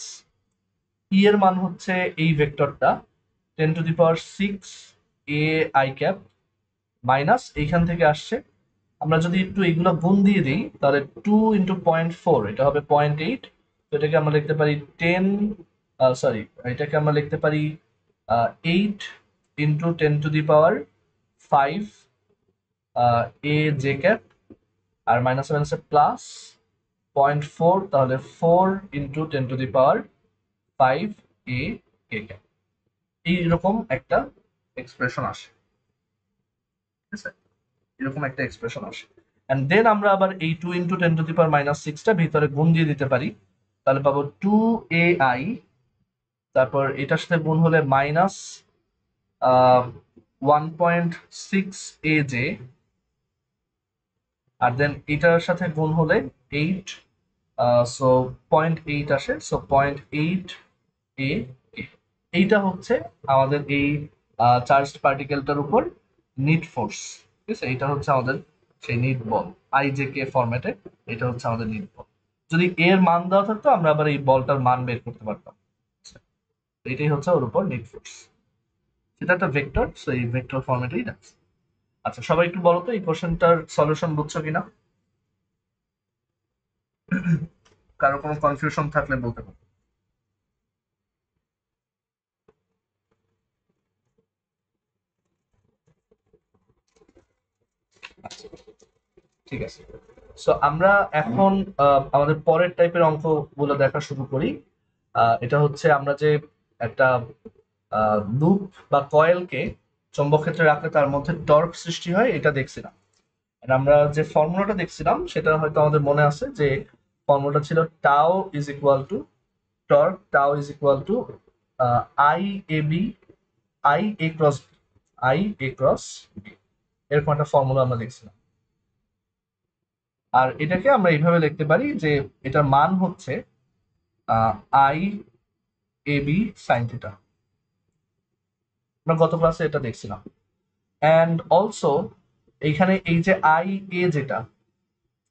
ই এর মান হচ্ছে এই ভেক্টরটা 10⁶ এ আই ক্যাপ, মাইনাস এইখান থেকে আসছে। আমরা যদি একটু এগুলো গুণ দিয়ে দিই, তাহলে 2 × 0.4, এটা হবে 0.8। তো এটাকে আমরা লিখতে পারি 10, সরি এটাকে আমরা লিখতে পারি 8 × 10⁵ এ জে ক্যাপ, আর মাইনাস মাইনাসে প্লাস 0.4, তাহলে 4 × 10⁵ এ কে ক্যাপ। এইরকম একটা এক্সপ্রেশন আসে, ঠিক আছে? এরকম একটা এক্সপ্রেশন আসে। এন্ড দেন আমরা আবার এই 2 × 10⁻⁶ ভিতরে গুণ দিয়ে দিতে পারি। তাহলে পাবো 2ai, তারপর এটার সাথে গুণ হলে মাইনাস 1.6 aj, আর দেন এটার সাথে গুণ হলে 8, সো 0.8 আসে। সো 0.8 a কে। এইটা হচ্ছে আমাদের এই চার্জড পার্টিকেলটার উপর নিট ফোর্স। ঠিক আছে, এটা হচ্ছে আমাদের সেই নিট বল, আইজেকে ফরম্যাটে। এটা হচ্ছে আমাদের নিট বল। যদি এর মান দেওয়া থাকতো আমরা আবার এই বলটার মান বের করতে পারতাম। এটাই হচ্ছে ওর উপর নিট ফোর্স। সেটা একটা ভেক্টর, সো এই ভেক্টর ফরম্যাটেই রাখছে। আচ্ছা, সবাই একটু বলো তো এই কোশ্চেনটার সলিউশন বুঝছো কিনা, কারো কোনো কনফিউশন থাকলে বলতে পারো। ঠিক আছে, সো আমরা এখন আমাদের পরের টাইপের অঙ্কগুলো দেখা শুরু করি। এটা হচ্ছে আমরা যে একটা লুপ বা কয়েলকে চৌম্বক ক্ষেত্রে রাখলে তার মধ্যে টর্ক সৃষ্টি হয়, এটা দেখছিলাম। আর আমরা যে ফর্মুলাটা দেখছিলাম সেটা হয়তো আমাদের মনে আছে, যে ফর্মুলাটা ছিল tau is equal to torque, tau is equal to I A B, I A cross, I A cross B, এরকম একটা ফর্মুলা আমরা দেখছিলাম। আর এটাকে আমরা এইভাবে লিখতে পারি যে এটার মান হচ্ছে I A B sine theta. আমরা গত ক্লাসে এটা দেখছিলাম। অ্যান্ড অলসো এইখানে এই যে আই এ, যেটা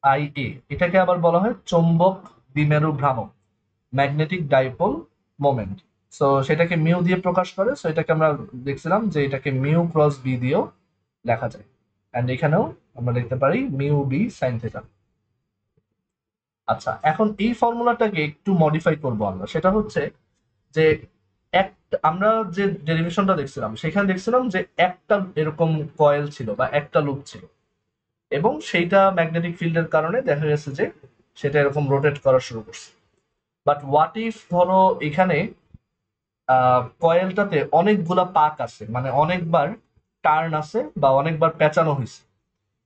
আই এ, এটাকে আবার বলা হয় চৌম্বক দ্বিমেরু ভ্রামক, ম্যাগনেটিক ডাইপোল মোমেন্ট। সো সেটাকে মিউ দিয়ে প্রকাশ করে, সো এটাকে আমরা দেখছিলাম যে এটাকে মিউ ক্রস বি দিয়েও লেখা যায়। অ্যান্ড এখানেও আমরা লিখতে পারি মিউ বি সাইন থিটা। আচ্ছা, এখন এই ফর্মুলাটাকে একটু মডিফাই করব আমরা। সেটা হচ্ছে যে আমরা যে ডেরিভেশনটা দেখছিলাম সেখানে দেখছিলাম যে একটা এরকম কয়েল ছিল বা একটা লুপ ছিল, এবং সেইটা ম্যাগনেটিক ফিল্ডের কারণে দেখা গেছে যে সেটা এরকম রোটেট করা শুরু করছে। বাট হোয়াট ইফ ধরো এখানে কয়েলটাতে অনেকগুলা পাক আছে, মানে অনেকবার টার্ন আছে বা অনেকবার পেঁচানো হয়েছে,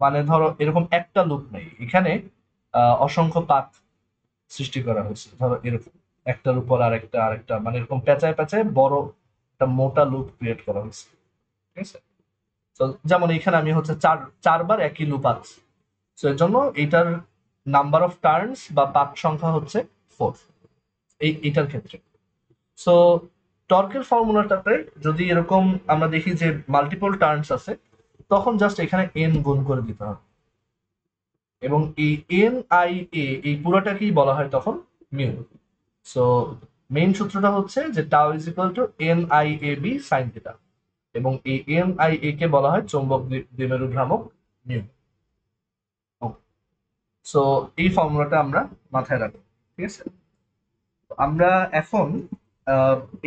মানে ধরো এরকম একটা লুপ নেই এখানে, অসংখ্য পাক সৃষ্টি করা হয়েছে, ধরো এরকম একটার উপর আরেকটা আরেকটা, মানে এরকম পেঁচায় পেঁচায় বড় একটা মোটা লুপ ক্রিয়েট করা হয়েছে। ঠিক আছে, তো যেমন এখানে আমি হচ্ছে চারবার একই লুপ আছে, তো এর জন্য এইটার নাম্বার অফ টার্নস বা পাক সংখ্যা হচ্ছে 4 এইটার ক্ষেত্রে। সো টর্কের ফর্মুলাটাতে যদি এরকম আমরা দেখি যে মাল্টিপল টার্নস আছে, তখন জাস্ট এখানে এন গুণ করে দিতে হবে, এবং এই এন আই এ এই পুরোটাকেই বলা হয় তখন মিউ। সো মেইন সূত্রটা হচ্ছে যে tau is equal to N I A B sine theta, এবং এই এন আই এ কে বলা হয় চৌম্বক দ্বিমেরু ভ্রামক মিউ। সো এই ফর্মুলাটা আমরা মাথায় রাখবো। ঠিক আছে, আমরা এখন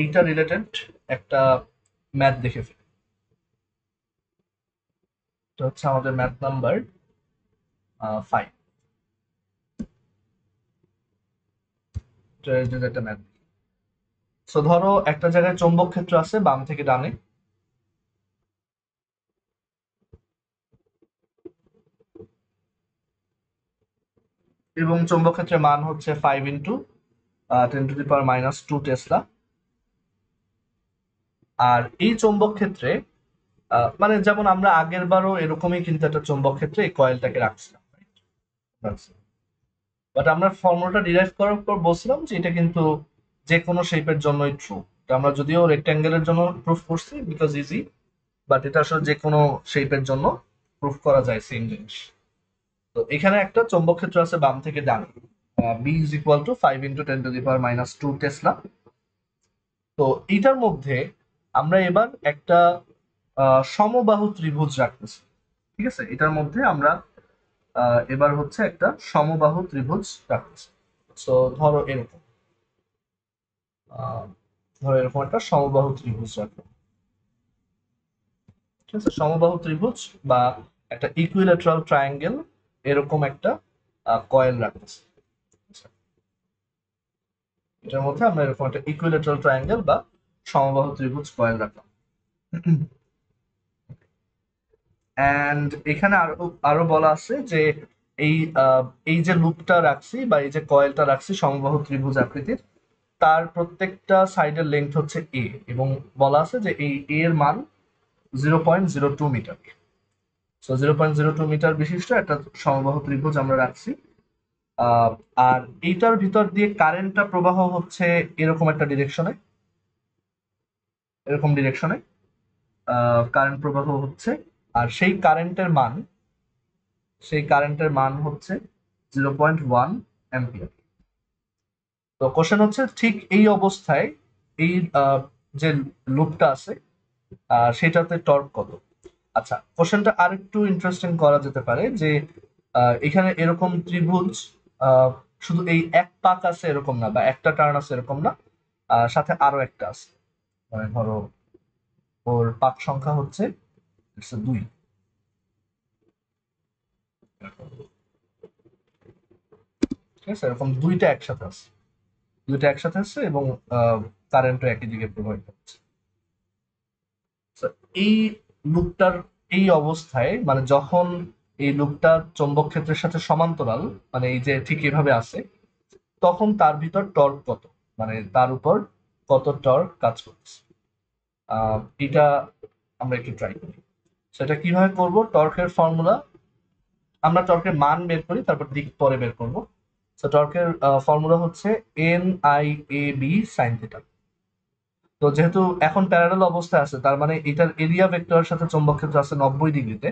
এইটা রিলেটেড একটা ম্যাথ দেখে ফেলি। এটা হচ্ছে আমাদের ম্যাথ নাম্বার 5। একটা ম্যাথ। সো ধরো একটা জায়গায় চৌম্বক ক্ষেত্র আছে বাম থেকে ডানে, এবং চৌম্বক ক্ষেত্রের মান হচ্ছে 5 × 10⁻² টেসলা। আর এই চৌম্বক ক্ষেত্রে মানে যেমন আমরা আগের বারও এরকমই কিন্তু একটা চৌম্বক ক্ষেত্রে এই কয়েলটাকে রাখছিলাম, বাট আমরা ফর্মুলাটা ডিরাইভ করার পর বলছিলাম যে এটা কিন্তু যে কোনো শেপের জন্যই ট্রু। আমরা যদিও রেক্ট্যাঙ্গেলের জন্য প্রুফ করছি বিকজ ইজি, বাট এটা আসলে যে কোনো শেপের জন্য প্রুফ করা যায় সেম জিনিস। তো এখানে একটা চৌম্বক ক্ষেত্র আছে বাম থেকে ডানে, B is equal to 5 × 10⁻² tesla. তো এইটার মধ্যে আমরা এবার একটা সমবাহু ত্রিভুজ রাখতেছি। ঠিক আছে, এটার মধ্যে আমরা এবার হচ্ছে একটা সমবাহু ত্রিভুজ রাখতেছি। সো ধরো এরকম, ধরো এরকম একটা সমবাহু ত্রিভুজ রাখলাম। ঠিক আছে, সমবাহু ত্রিভুজ বা একটা ইকুইল্যাটারাল ট্রায়াঙ্গেল, এরকম একটা কয়েল রাখতেছি। এটার মধ্যে আমরা এরকম একটা ইকুইল্যাটারাল ট্রায়াঙ্গেল বা সমবাহু ত্রিভুজ কয়েল রাখলাম। অ্যান্ড এখানে আরো আরো বলা আছে যে এই এই যে লুপটা রাখছি বা এই যে কয়েলটা রাখছি সমবাহু ত্রিভুজ আকৃতির, তার প্রত্যেকটা সাইডের লেন্থ হচ্ছে এ, এবং বলা আছে যে এই এ এর মান 0.02 মিটার। সো 0.02 মিটার বিশিষ্ট একটা সমবাহু ত্রিভুজ আমরা রাখছি। আহ, আর এইটার ভিতর দিয়ে কারেন্টটা প্রবাহ হচ্ছে এরকম একটা ডিরেকশনে। এরকম ডিরেকশনে কারেন্ট প্রবাহ হচ্ছে, আর সেই কারেন্টের মান হচ্ছে 0.1 অ্যাম্পিয়ার। তো কোশ্চেন হচ্ছে ঠিক এই অবস্থায় এই যে লুপটা আছে সেটাতে টর্ক কত। আচ্ছা, কোশ্চেনটা আরেকটু ইন্টারেস্টিং করা যেতে পারে যে এখানে এরকম ত্রিভুজ শুধু এই এক পাক আছে এরকম না, বা একটা টার্ন আছে এরকম না, সাথে আরো একটা আছে। মানে ধরো ওর পাক সংখ্যা হচ্ছে 2, ঠিক আছে, এরকম দুইটা একসাথে আছে এবং কারেন্টও একই দিকে প্রবাহিত হচ্ছে। So, এই লুপটার এই অবস্থায়, মানে যখন এই লুপটা চৌম্বক ক্ষেত্রের সাথে সমান্তরাল, মানে এই যে ঠিক এভাবে আছে, তখন তার ভিতর টর্ক কত, মানে তার উপর কত টর্ক কাজ করছে। এটা আমরা একটু ট্রাই করি। সেটা কিভাবে করব, টর্কের ফর্মুলা, আমরা টর্কের মান বের করি, তারপর দিক পরে বের করব। তো টর্কের ফর্মুলা হচ্ছে NIAB সাইন থিটা। তো যেহেতু এখন প্যারালাল অবস্থায় আছে, তার মানে এটার এরিয়া ভেক্টরের সাথে চৌম্বক ক্ষেত্র আছে 90 ডিগ্রিতে।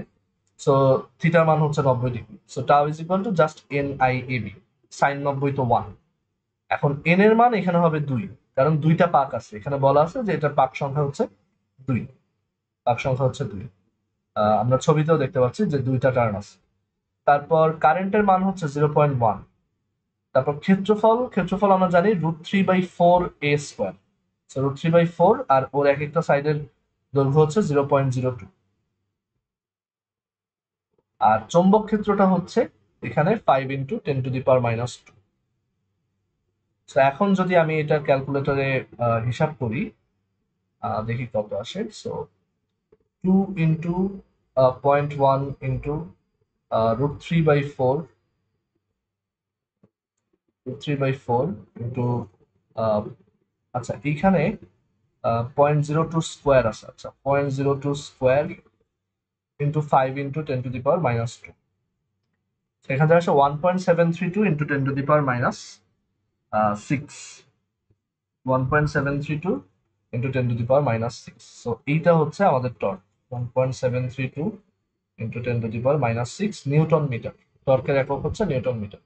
সো থিটার মান হচ্ছে 90 degree. So tau is equal to just NIAB, sine 90 তো 1। এখন এন এর মান এখানে হবে 2, কারণ দুইটা পাক আছে, এখানে বলা আছে যে এটার পাক সংখ্যা হচ্ছে 2। পাক সংখ্যা হচ্ছে 2। আমরা ছবিতেও দেখতে পাচ্ছি যে দুইটা টার্ন আছে। তারপর কারেন্টের মান হচ্ছে 0.1। তারপর ক্ষেত্রফল আমরা জানি √3/4 a²। √3/4, আর ওর এক একটা সাইডের দৈর্ঘ্য হচ্ছে 0.02। আর চৌম্বক ক্ষেত্রটা হচ্ছে এখানে 5 × 10⁻²। তো এখন যদি আমি এটা ক্যালকুলেটরে হিসাব করি, দেখি কত আসে। সো 2 ইন্টু 0.1 ইন্টু √3/4, √3/4 ইন্টু, আচ্ছা এইখানে 0.02 স্কোয়ার আছে। আচ্ছা, 0.02 স্কোয়ার ইন্টু 5 × 10⁻²। এখান থেকে আসে 1.732 ইন্টু 10⁻6। 1.732 ইন্টু 10⁻6। সো এইটা হচ্ছে আমাদের টর্ক, 1.732 ইন্টু 10⁻6 নিউটন মিটার। টর্কের একক হচ্ছে নিউটন মিটার।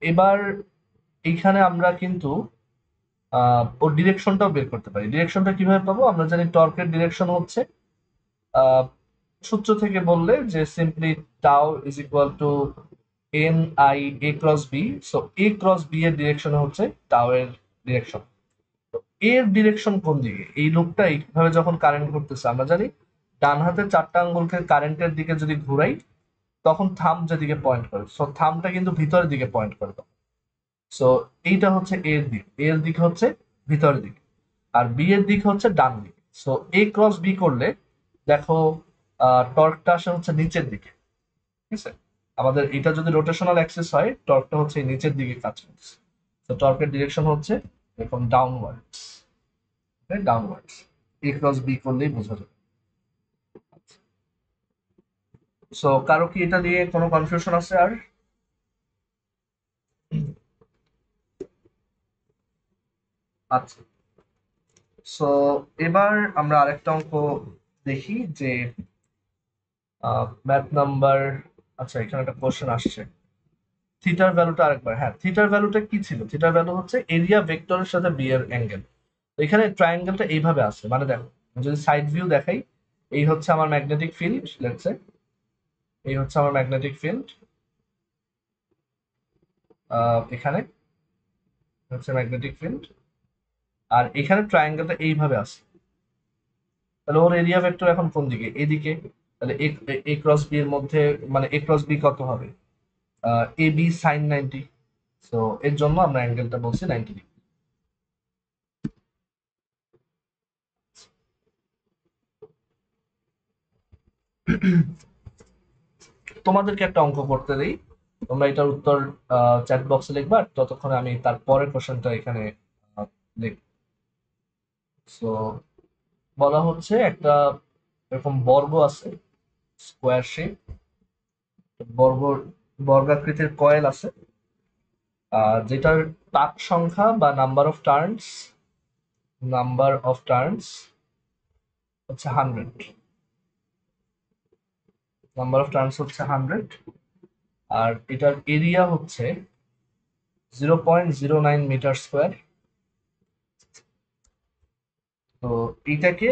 এবার এইখানে আমরা কিন্তু ওর ডিরেকশনটাও বের করতে পারি। ডিরেকশনটা কিভাবে পাবো, আমরা জানি টর্কের ডিরেকশন হচ্ছে সূত্র থেকে বললে যে simply tau is equal two NIA×B। So A×B এর ডিরেকশন হচ্ছে টাউ এর ডিরেকশন। এর ডিরেকশন কোন দিকে, এই লুপটা এইভাবে যখন কারেন্ট করতেছে, আমরা জানি ডান হাতের 4টা আঙ্গুলকে কারেন্টের দিকে যদি ঘুরাই তখন থাম যেদিকে পয়েন্ট করে, সো থামটা কিন্তু ভিতরের দিকে পয়েন্ট করে। সো এইটা হচ্ছে এর দিক হচ্ছে ভিতরের দিকে, আর বি এর দিক হচ্ছে ডান দিকে। সো A×B করলে দেখো টর্কটা আসে হচ্ছে নিচের দিকে, ঠিক আছে। আমাদের এটা যদি রোটেশনাল অ্যাক্সিস হয়, টর্কটা হচ্ছে নিচের দিকে কাজ করছে। তো টর্কের ডিরেকশন হচ্ছে এরকম ডাউনওয়ার্ডস, ডাউনওয়ার্ডস। A×B করলেই বোঝা যাবে। সো কারো কি এটা নিয়ে কোনো কনফিউশন আছে আর? আচ্ছা, সো এবার আমরা আরেকটা অঙ্ক দেখি যে ম্যাথ নাম্বার, আচ্ছা এখানে একটা কোশ্চেন আসছে। থিটার ভ্যালুটা আরেকবার, হ্যাঁ থিটার ভ্যালুটা কি ছিল, থিটার ভ্যালু হচ্ছে এরিয়া ভেক্টরের সাথে বি এর অ্যাঙ্গেল। এখানে ট্রায়াঙ্গেলটা এইভাবে আছে, মানে দেখো যদি সাইড ভিউ দেখাই, এই হচ্ছে আমার ম্যাগনেটিক ফিল্ড, লেটস সে এই হচ্ছে আমার ম্যাগনেটিক ফিল্ড, এখানে হচ্ছে ম্যাগনেটিক ফিল্ড, আর এখানে ট্রায়াঙ্গেলটা এইভাবে আছে। তাহলে ওর এরিয়া ভেক্টর এখন কোন দিকে, এদিকে। তাহলে A×B এর মধ্যে, মানে A×B কত হবে, AB সাইন 90। সো এর জন্য আমরা অ্যাঙ্গেলটা বলছি 90 ডিগ্রি। তোমাদেরকে একটা অঙ্ক করতে দেই, তোমরা এটার উত্তর চ্যাট বক্সে লিখবা, ততক্ষণে আমি তার পরের কোশ্চেনটা এখানে লিখ। সো বলা হচ্ছে একটা এরকম বর্গ আছে, স্কোয়ার শেপ, বর্গ বর্গাকৃতির কয়েল আছে, যেটার পাক সংখ্যা বা number of turns number of turns হচ্ছে 100, নাম্বার অফ টার্নস হচ্ছে 100, আর এটার এরিয়া হচ্ছে 0.09 মিটার স্কোয়ার। তো এটাকে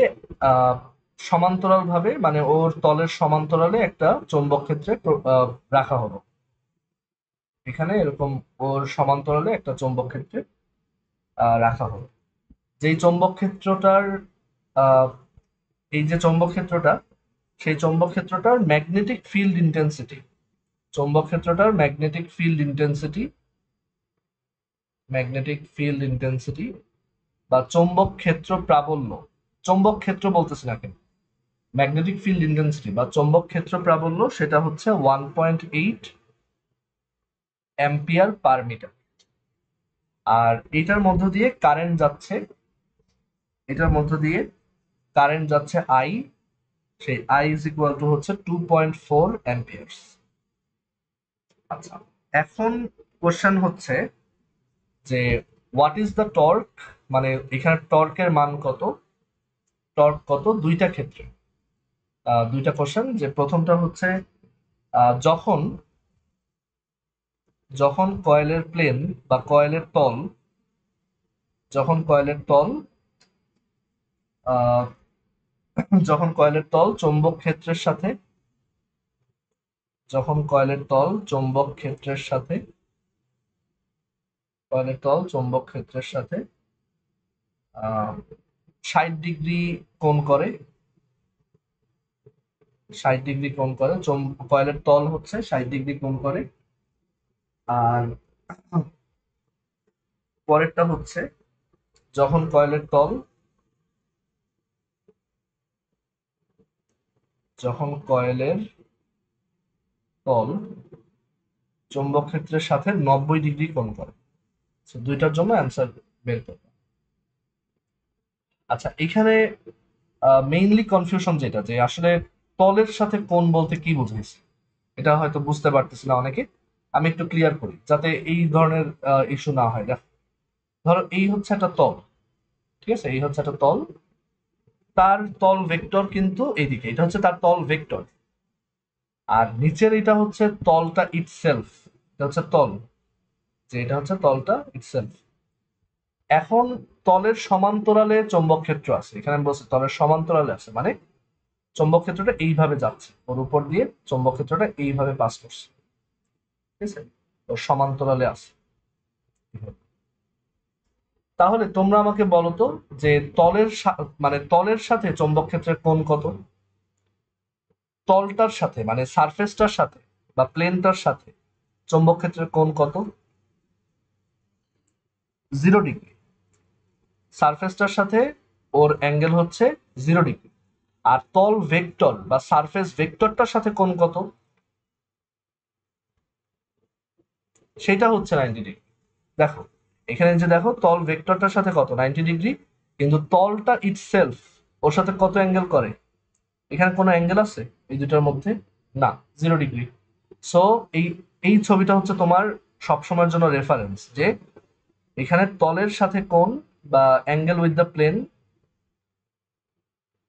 সমান্তরাল ভাবে, মানে ওর তলের সমান্তরালে একটা চৌম্বক ক্ষেত্রে রাখা হলো। এখানে এরকম ওর সমান্তরালে একটা চৌম্বক ক্ষেত্রে রাখা হলো। যেই চৌম্বক ক্ষেত্রটার আহ, এই যে চৌম্বক ক্ষেত্রটা, সেই চৌম্বক ক্ষেত্রটার ম্যাগনেটিক ফিল্ড ইন্টেন্সিটি, চৌম্বক ক্ষেত্রটার ম্যাগনেটিক ফিল্ড ইন্টেন্সিটি বা চৌম্বক ক্ষেত্র প্রাবল্য, চৌম্বক ক্ষেত্র বলতেছি না কেন, ম্যাগনেটিক ফিল্ড ইন্টেন্সিটি বা চৌম্বক ক্ষেত্র প্রাবল্য, সেটা হচ্ছে 1.8 অ্যাম্পিয়ার পার মিটার। আর এটার মধ্য দিয়ে কারেন্ট যাচ্ছে আই, সেই আই ইজ ইকুয়াল টু হচ্ছে 2.4 অ্যাম্পিয়ার্স। আচ্ছা, এখন কোশ্চেন হচ্ছে যে হোয়াট ইজ দ্য টর্ক, মানে এখানে টর্কের মান কত, টর্ক কত দুইটা ক্ষেত্রে। দুইটা কোশ্চেন, যে প্রথমটা হচ্ছে যখন যখন কয়েলের প্লেন বা কয়েলের তল, যখন কয়েলের তল আহ, যখন কয়েলের তল চৌম্বক ক্ষেত্রের সাথে, যখন কয়েলের তল চৌম্বক ক্ষেত্রের সাথে কয়েলের তল চৌম্বক ক্ষেত্রের সাথে 60 ডিগ্রি কোণ করে, 60 ডিগ্রি কোণ করে, কয়েলের তল হচ্ছে 60 ডিগ্রি কোণ করে। আর পরেরটা হচ্ছে যখন কয়েলের তল, যখন কয়েলের তল চৌম্বক ক্ষেত্রের সাথে 90 ডিগ্রি কোণ করে। দুইটার জন্য অ্যান্সার বের করবে। আচ্ছা, এখানে মেইনলি কনফিউশন যেটা, যে আসলে তলের সাথে কোণ বলতে কি বুঝাইছে, এটা হয়তো বুঝতে পারতেছি না অনেকে। আমি একটু ক্লিয়ার করি যাতে এই ধরনের ইস্যু না হয়। দেখো, ধরো এই হচ্ছে একটা তল, ঠিক আছে, এই হচ্ছে একটা তল, তার তল ভেক্টর কিন্তু এইদিকে, এটা হচ্ছে তার তল ভেক্টর। আর নিচের এটা হচ্ছে তলটা ইটসেলফ, এটা হচ্ছে তল, যে এটা হচ্ছে তলটা ইটসেলফ। এখন তলের সমান্তরালে চৌম্বক ক্ষেত্র আছে, এখানে আমি বলছি তলের সমান্তরালে আছে, মানে চৌম্বক ক্ষেত্রটা এইভাবে যাচ্ছে, ওর উপর দিয়ে চৌম্বক ক্ষেত্রটা এইভাবে পাস করছে, ঠিক আছে, ওর সমান্তরালে আছে। তাহলে তোমরা আমাকে বলো তো, যে মানে তলের সাথে চৌম্বক ক্ষেত্রের কোণ কত, তলটার সাথে মানে সারফেসটার সাথে বা প্লেনটার সাথে চৌম্বক ক্ষেত্রের কোণ কত? 0 ডিগ্রি। সারফেসটার সাথে ওর অ্যাঙ্গেল হচ্ছে 0 ডিগ্রি। আর তল ভেক্টর বা সারফেস ভেক্টরটার সাথে কোণ কত? সেটা হচ্ছে 90 ডিগ্রি। দেখো, এখানে যে দেখো তল ভেক্টরটার সাথে কত, 90 ডিগ্রি, কিন্তু তলটা ইটসেলফ ওর সাথে কত অ্যাঙ্গেল করে? এখানে কোনো অ্যাঙ্গেল আছে এই দুটার মধ্যে? না, 0 ডিগ্রি। সো এই এই ছবিটা হচ্ছে তোমার সবসময়ের জন্য রেফারেন্স, যে এখানে তলের সাথে কোণ বা অ্যাঙ্গেল উইথ দ্য প্লেন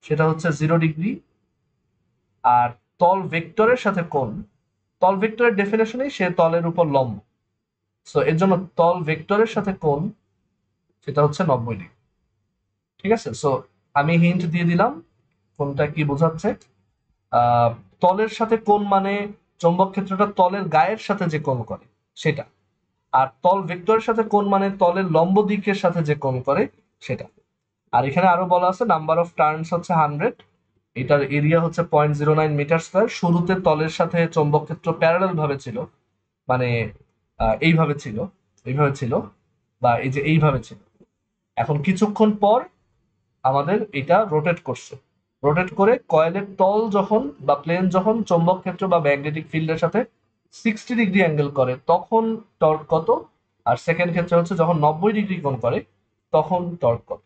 সেটা হচ্ছে 0 ডিগ্রি। আর তল ভেক্টরের সাথে কোণ, তল ভেক্টরের ডেফিনেশনেই সে তলের উপর লম্ব, সো এর জন্য তল ভেক্টরের সাথে কোণ সেটা হচ্ছে 90 ডিগ্রি। ঠিক আছে, সো আমি হিন্ট দিয়ে দিলাম কোনটা কি বোঝাচ্ছে। আহ তলের সাথে কোণ মানে চৌম্বক ক্ষেত্রটা তলের গায়ের সাথে যে কোণ করে সেটা, আর তল ভেক্টরের সাথে কোণ মানে তলের লম্ব দিকের সাথে যে কোণ করে সেটা। আর এখানে আরো বলা আছে নাম্বার অফ টার্নস হচ্ছে 100, এটার এরিয়া হচ্ছে 0.09 মিটার স্কোয়ার। শুরুতে তলের সাথে চৌম্বক ক্ষেত্র প্যারালাল ভাবে ছিল, মানে এইভাবে ছিল, এইভাবে ছিল, বা এই যে এইভাবে ছিল। এখন কিছুক্ষণ পর আমাদের এটা রোটেট করছে, রোটেট করে কয়েলের তল যখন বা প্লেন যখন চৌম্বক ক্ষেত্র বা ম্যাগনেটিক ফিল্ডের সাথে 60 ডিগ্রি অ্যাঙ্গেল করে তখন টর্ক কত, আর সেকেন্ড ক্ষেত্রে হচ্ছে যখন 90 ডিগ্রি কোণ করে তখন টর্ক কত।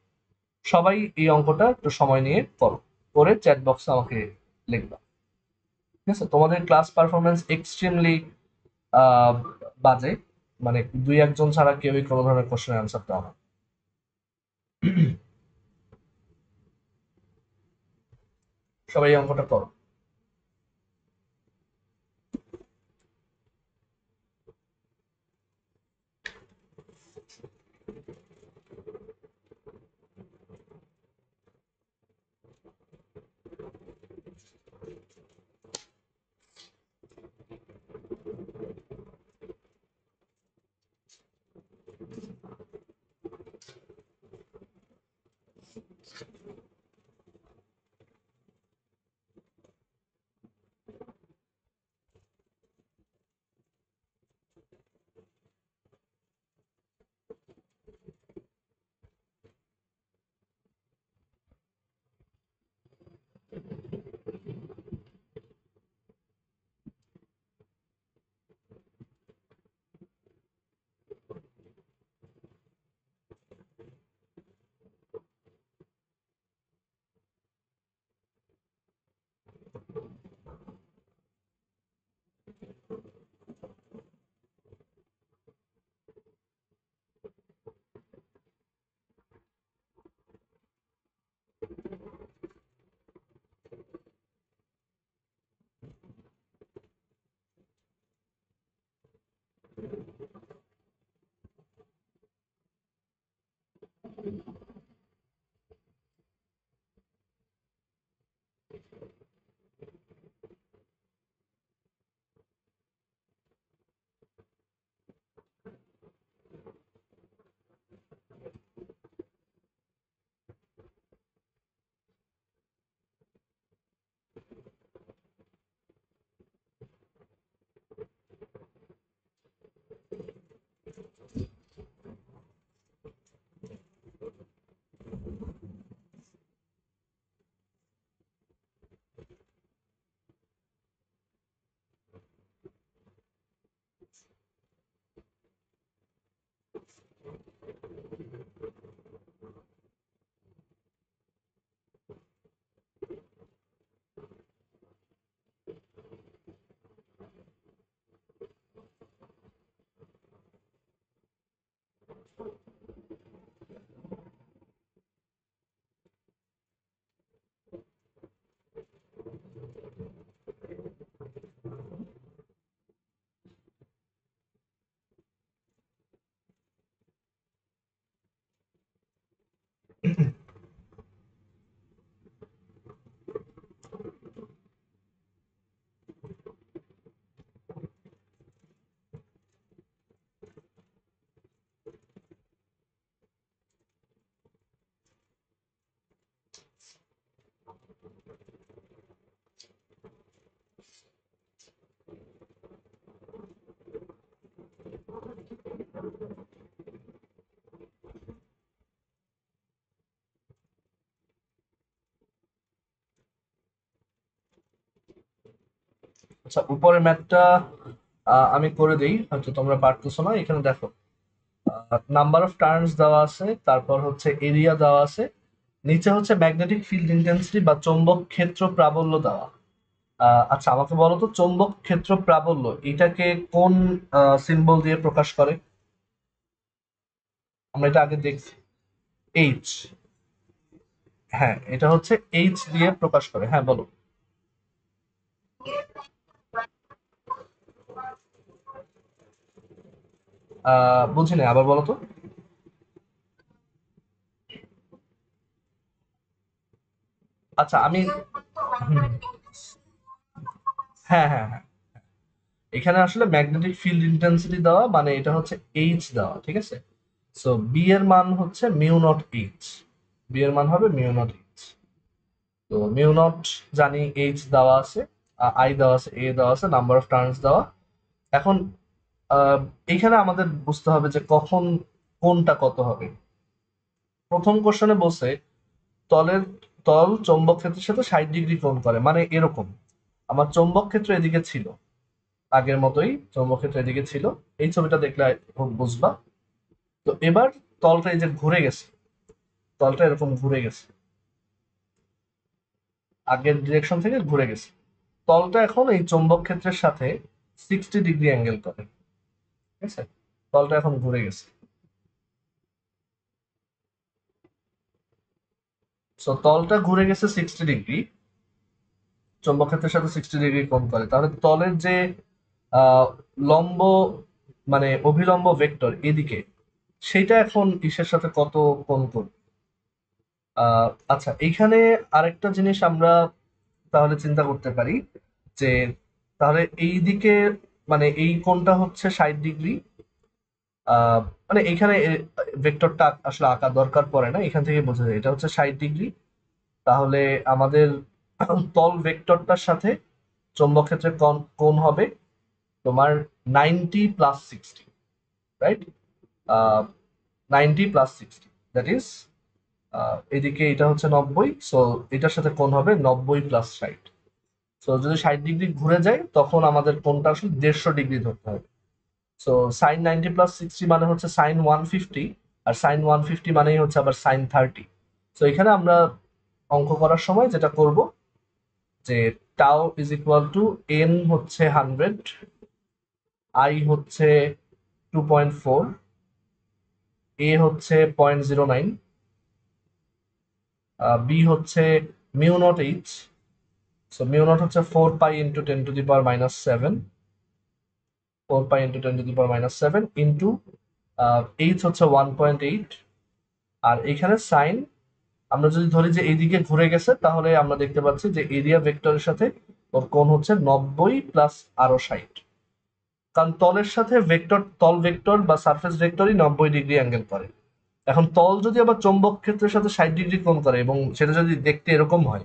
সবাই এই অঙ্কটা একটু সময় নিয়ে করো, করে চ্যাট বক্সে আমাকে লিখবা। ঠিক আছে, তোমাদের ক্লাস পারফরমেন্স এক্সট্রিমলি বাজে, মানে দুই একজন ছাড়া কেউই কোনো ধরনের কোশ্চেনের অ্যান্সার দাও না। সবাই এই অঙ্কটা করো। আচ্ছা, উপরের ম্যাথটা আমি করে দিই, হয়তো তোমরা পারতেছো না। এখানে দেখো, নাম্বার অফ টার্নস দেওয়া আছে, তারপর হচ্ছে এরিয়া দেওয়া আছে, নিচে হচ্ছে ম্যাগনেটিক ফিল্ড ইন্টেন্সিটি বা চৌম্বক ক্ষেত্র প্রাবল্য দেওয়া। আচ্ছা, আমাকে বলো তো, চৌম্বক ক্ষেত্র প্রাবল্য এটাকে কোন সিম্বল দিয়ে প্রকাশ করে? আমরা এটা আগে দেখছি। এইচ। হ্যাঁ, এটা হচ্ছে এইচ দিয়ে প্রকাশ করে। হ্যাঁ, বলো। বুঝিনি, আবার বলো তো। আচ্ছা, আমি হুম, হ্যাঁ হ্যাঁ হ্যাঁ, এখানে আসলে ম্যাগনেটিক ফিল্ড ইন্টেন্সিটি দেওয়া মানে এটা হচ্ছে এইচ দেওয়া, ঠিক আছে। সো বি এর মান হচ্ছে মিউ নট এইচ। বি এর মান হবে মিউ নট এইচ। তো মিউ নট জানি, এইচ দেওয়া আছে, আই দেওয়া আছে, এ দেওয়া আছে, নাম্বার অফ টার্নস দেওয়া। এখন আহ, এইখানে আমাদের বুঝতে হবে যে কখন কোনটা কত হবে। প্রথম কোশ্চেনে বলছে তলের তল চৌম্বক ক্ষেত্রের সাথে 60 ডিগ্রি কোণ করে, মানে এরকম। আমার চৌম্বক ক্ষেত্র এদিকে ছিল, আগের মতোই চৌম্বক ক্ষেত্র এদিকে ছিল। এই ছবিটা দেখলে বুঝবা। তো এবার তলটা এই যে ঘুরে গেছে, তলটা এরকম ঘুরে গেছে, আগের ডিরেকশন থেকে ঘুরে গেছে। তলটা এখন এই চৌম্বক ক্ষেত্রের সাথে 60 ডিগ্রি অ্যাঙ্গেল করে, ঠিক আছে। তলটা এখন ঘুরে গেছে। সো তলটা ঘুরে গেছে 60 ডিগ্রি। চৌম্বক ক্ষেত্রের সাথে 60 ডিগ্রি কোণ করে, তাহলে তলের যে আহ, লম্ব মানে অভিলম্ব ভেক্টর এদিকে, সেটা এখন ইসের সাথে কত কোণ করবে? আচ্ছা, এইখানে আরেকটা জিনিস আমরা তাহলে চিন্তা করতে পারি যে তাহলে এই দিকে মানে এই কোণটা হচ্ছে 60 ডিগ্রি। আহ মানে এইখানে ভেক্টরটা আসলে আঁকা দরকার পড়ে না, এখান থেকে বোঝা যায় এটা হচ্ছে 60 ডিগ্রি। তাহলে আমাদের তল ভেক্টরটার সাথে চৌম্বক ক্ষেত্রের কোণ কোণ হবে তোমার 90 + 60, রাইট? 90 + 60, দ্যাট ইজ এদিকে এটা হচ্ছে 90, সো এটার সাথে কোণ হবে 90 + 60। সো যদি 60 ডিগ্রি ঘুরে যায় তখন আমাদের কোণটা আসলে 150 ডিগ্রি ধরতে হবে। সো সাইন 90 + 60 মানে হচ্ছে সাইন 150, আর সাইন 150 মানেই হচ্ছে আবার সাইন 30। সো এখানে আমরা অঙ্ক করার সময় যেটা করব যে tau is equal to N হচ্ছে 100, আই হচ্ছে 2.4, এ হচ্ছে 0.09, বি হচ্ছে mu not H. So mu not হচ্ছে 4 pi into 10⁻⁻7, 4 pi into 10⁻⁻7 into H হচ্ছে 1.8। আর এখানে সাইন আমরা যদি ধরি যে এইদিকে ঘুরে গেছে, তাহলে আমরা দেখতে পাচ্ছি যে এরিয়া ভেক্টরের সাথে ওর কোণ হচ্ছে 90 প্লাস আরো 60, কারণ তলের সাথে ভেক্টর, তল ভেক্টর বা সারফেস ভেক্টরই 90 ডিগ্রি অ্যাঙ্গেল করে। এখন তল যদি আবার চৌম্বক ক্ষেত্রের সাথে 60 ডিগ্রি কোণ করে এবং সেটা যদি দেখতে এরকম হয়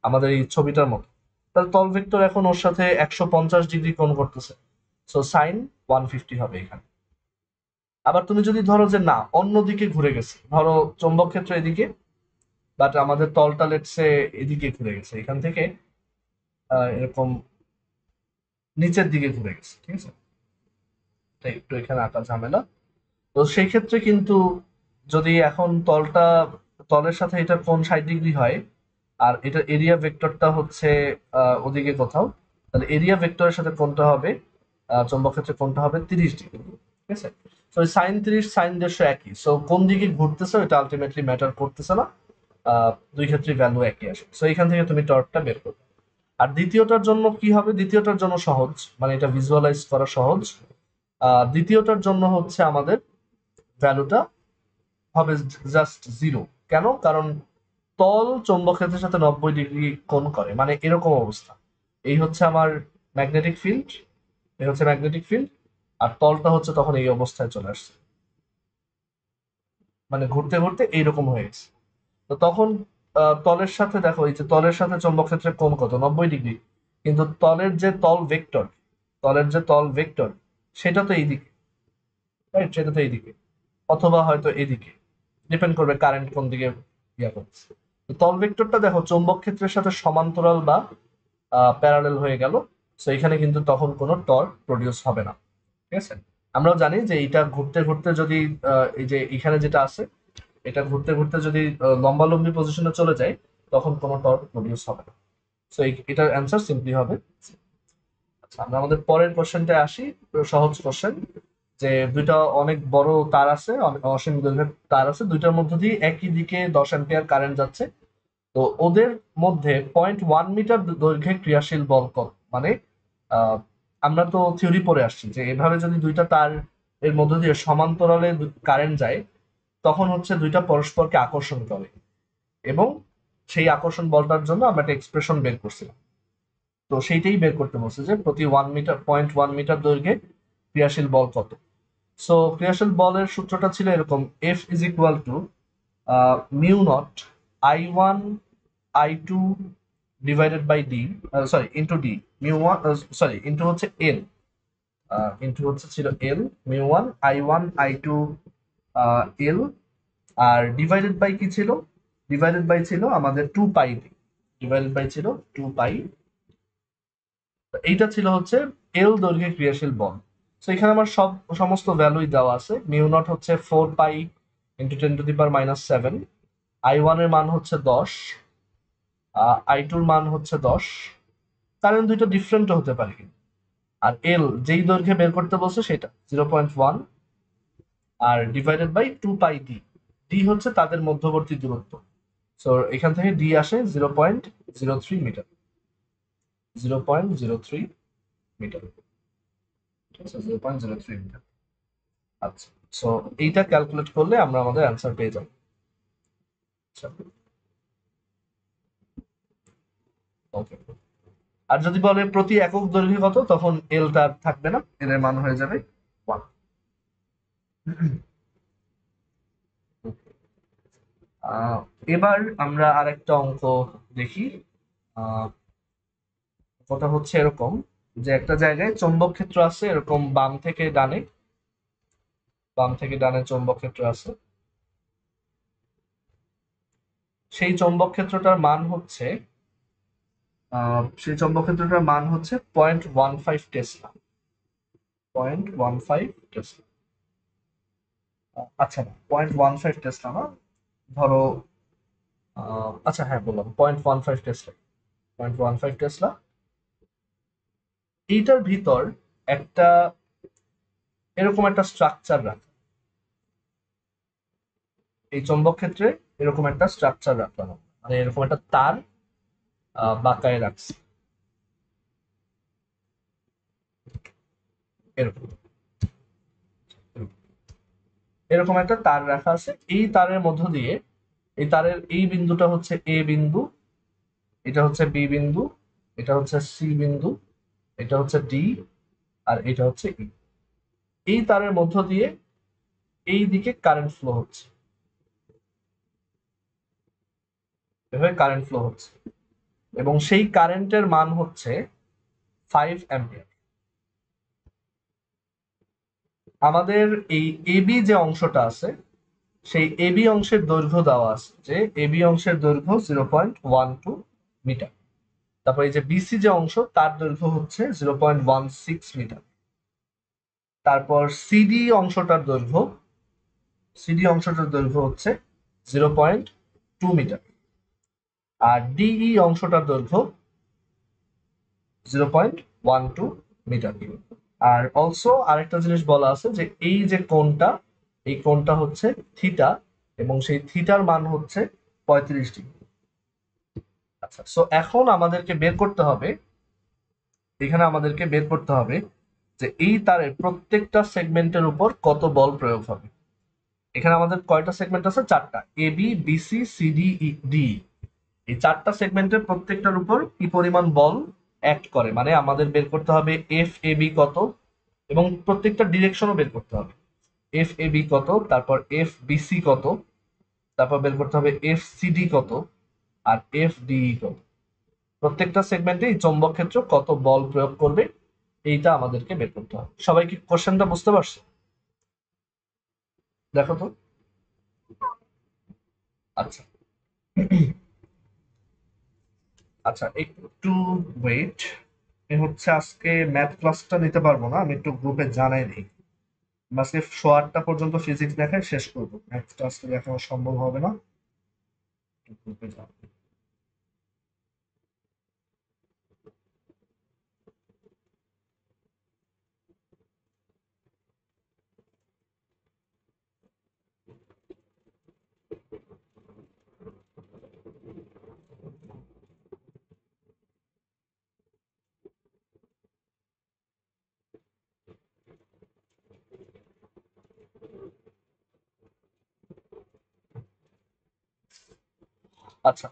আমাদের এই ছবিটার মতো, তাহলে তল ভেক্টর এখন ওর সাথে 150 ডিগ্রি কোণ করতেছে। সো সাইন 150 হবে এখানে। আবার তুমি যদি ধরো যে না, অন্যদিকে ঘুরে গেছে, ধরো চৌম্বক ক্ষেত্র এদিকে, বাট আমাদের তলটা লেটসে এদিকে ঘুরে গেছে, এখান থেকে এরকম নিচের দিকে ঘুরে গেছে, ঠিক আছে? তাই একটু এখানে আঁকা ঝামেলা। তো সেই ক্ষেত্রে কিন্তু যদি এখন তলটা, তলের সাথে এটা কোণ 60 ডিগ্রি হয়, আর এটা এরিয়া ভেক্টরটা হচ্ছে ওদিকে কোথাও, তাহলে এরিয়া ভেক্টরের সাথে কোণটা হবে চৌম্বক ক্ষেত্রে কোণটা হবে 30 ডিগ্রি, ঠিক আছে? তো সাইন 30 সাইন 150 একই, সো কোন দিকে ঘুরতেছে এটা আলটিমেটলি ম্যাটার করতেছে না, দুই ক্ষেত্রে ভ্যালু একই আসে। সো এখান থেকে তুমি টর্কটা বের করবে। আর দ্বিতীয়টার জন্য কি হবে? দ্বিতীয়টার জন্য সহজ, মানে এটা ভিজুয়ালাইজ করা সহজ। দ্বিতীয়টার জন্য হচ্ছে আমাদের ভ্যালুটা হবে জাস্ট 0। কেন? কারণ তল চৌম্বক ক্ষেত্রের সাথে 90 ডিগ্রি কোণ করে, মানে এরকম অবস্থা। এই হচ্ছে আমার ম্যাগনেটিক ফিল্ড, এই হচ্ছে ম্যাগনেটিক ফিল্ড, আর তলটা হচ্ছে তখন এই অবস্থায় চলে আসছে, মানে ঘুরতে ঘুরতে এইরকম হয়ে গেছে। তো তখন তলের সাথে দেখো, এই যে তলের সাথে চৌম্বক ক্ষেত্রের কোণ কত? 90 ডিগ্রি। কিন্তু তলের যে তল ভেক্টর, তলের যে তল ভেক্টর, সেটা তো এইদিকে, রাইট? সেটা তো এইদিকে, অথবা হয়তো এদিকে, ডিপেন্ড করবে কারেন্ট কোন দিকে ইয়া করছে। তো তল ভেক্টরটা দেখো চৌম্বক ক্ষেত্রের সাথে সমান্তরাল বা প্যারালেল হয়ে গেল। সো এখানে কিন্তু তখন কোনো টর্ক প্রডিউস হবে না, ঠিক আছে? আমরাও জানি যে এইটা ঘুরতে ঘুরতে যদি এই যে এখানে যেটা আছে, এটা ঘুরতে ঘুরতে যদি লম্বালম্বি পজিশনে চলে যায়, তখন কোনো টর্ক প্রডিউস হবে না। সো এটার অ্যান্সার সিম্পলি হবে। আচ্ছা, আমরা আমাদের পরের কোশ্চেনটায় আসি। সহজ কোশ্চেন, যে দুইটা অনেক বড় তার আছে, অনেক অসীম দৈর্ঘ্যের তার আছে, দুইটার মধ্য দিয়ে একই দিকে 10 অ্যাম্পিয়ার কারেন্ট যাচ্ছে। তো ওদের মধ্যে 0.1 মিটার দৈর্ঘ্যে ক্রিয়াশীল বল কত? মানে আহ, আমরা তো থিওরি পড়ে আসছি যে এভাবে যদি দুইটা তার এর মধ্য দিয়ে সমান্তরালে কারেন্ট যায়, তখন হচ্ছে দুইটা পরস্পরকে আকর্ষণ করে, এবং সেই আকর্ষণ বলটার জন্য আমরা একটা এক্সপ্রেশন বের করছিলাম। তো সেইটাই বের করতে বলছে যে প্রতি 1 মিটার, 0.1 মিটার দৈর্ঘ্যে ক্রিয়াশীল বল কত। সো ক্রিয়াশীল বলের সূত্রটা ছিল এরকম: F is equal to mu naught I1 I2 divided by D, sorry into D, mu one, sorry into হচ্ছে এল, ইন্টু হচ্ছে ছিল L, mu one I1 I2 L, আর ডিভাইডেড বাই কি ছিল? ডিভাইডেড বাই ছিল আমাদের 2 পাই, ডিভাইডেড বাই ছিল 2 পাই। এইটা ছিল হচ্ছে এল দৈর্ঘ্যে ক্রিয়াশীল বল। তো এখানে আমার সমস্ত ভ্যালুই দেওয়া আছে। মিউ নট হচ্ছে 4 পাই ইন্টু 10⁻⁻7, I1 এর মান হচ্ছে 10, I2 এর মান হচ্ছে 10। কারণ দুইটা ডিফারেন্ট হতে পারে কিন্তু। আর এল যেই দৈর্ঘ্যে বের করতে বলছে সেটা 0.1, আর divided by 2 pi D, D হচ্ছে তাদের মধ্যবর্তী দূরত্ব। সো এখান থেকে ডি আসে 0.03 মিটার। 0.03 মিটার। ঠিক আছে, 0.03 মিটার। আচ্ছা, সো এইটা ক্যালকুলেট করলে আমরা আমাদের অ্যান্সার পেয়ে যাব। আচ্ছা, ওকে। আর যদি বলে প্রতি একক দৈর্ঘ্য কত, তখন এল তার থাকবে না, এল এর মান হয়ে যাবে 1। এবার আমরা আরেকটা অঙ্ক দেখি। কথা হচ্ছে এরকম যে একটা জায়গায় চৌম্বক ক্ষেত্র আছে এরকম বাম থেকে ডানে চৌম্বক ক্ষেত্র আছে। সেই চৌম্বক ক্ষেত্রটার মান হচ্ছে .15 টেসলা। 0.15 টেসলা। আচ্ছা না, 0.15 টেসলা না, ধরো আচ্ছা হ্যাঁ বললাম 0.15 টেসলা। 0.15 টেসলা। এইটার ভিতর একটা এরকম একটা স্ট্রাকচার রাখা, এই চৌম্বক ক্ষেত্রে এরকম একটা স্ট্রাকচার রাখলাম, মানে এরকম একটা তার বাঁকায় রাখছি এরকম। এরকম একটা তার রাখা আছে, এই তারের মধ্য দিয়ে, এই তারের এই বিন্দুটা হচ্ছে এ বিন্দু, এটা হচ্ছে বি বিন্দু, এটা হচ্ছে সি বিন্দু, এটা হচ্ছে ডি, আর এটা হচ্ছে ই। এই তারের মধ্য দিয়ে এই দিকে কারেন্ট ফ্লো হচ্ছে, এভাবে কারেন্ট ফ্লো হচ্ছে, এবং সেই কারেন্টের মান হচ্ছে 5 অ্যাম্পিয়ার। আমাদের এই এবি যে অংশটা আছে, সেই এবি অংশের দৈর্ঘ্য দেওয়া আছে যে এবি অংশের দৈর্ঘ্য 0.12 মিটার। তারপর এই যে বিসি যে অংশ, তার দৈর্ঘ্য হচ্ছে 0.16 মিটার। তারপর সিডি অংশটার দৈর্ঘ্য হচ্ছে 0.2 মিটার। আর ডিই অংশটার দৈর্ঘ্য 0.12 মিটার। আর অলসো আরেকটা জিনিস বলা আছে যে এই কোণটা হচ্ছে থিটা, এবং সেই থিটার মান হচ্ছে 35 ডিগ্রি। আচ্ছা, সো এখন আমাদেরকে বের করতে হবে যে এই তারের প্রত্যেকটা সেগমেন্টের উপর কত বল প্রয়োগ হবে। এখানে আমাদের কয়টা সেগমেন্ট আছে? 4টা, A B BC CD D. এই 4টা সেগমেন্টের প্রত্যেকটার উপর কি পরিমাণ বল অ্যাক্ট করে, মানে আমাদের বের করতে হবে এফ এ বি কত, এবং প্রত্যেকটা ডিরেকশনও বের করতে হবে। এফ এ বি কত, তারপর এফ বিসি কত, তারপর বের করতে হবে এফ সিডি কত, আর এফ ডিই কত। প্রত্যেকটা সেগমেন্টে এই চৌম্বক ক্ষেত্র কত বল প্রয়োগ করবে, এইটা আমাদেরকে বের করতে হবে। সবাই কি কোশ্চেনটা বুঝতে পারছে? দেখো তো। আচ্ছা, আচ্ছা একটু ওয়েট। হচ্ছে আজকে ম্যাথ ক্লাসটা নিতে পারবো না, আমি একটু গ্রুপে জানাই দিই। আজকে 8:30 পর্যন্ত ফিজিক্স দেখায় শেষ করবো, ম্যাথটা আজকে দেখানো সম্ভব হবে না। গ্রুপে যাবো। আচ্ছা,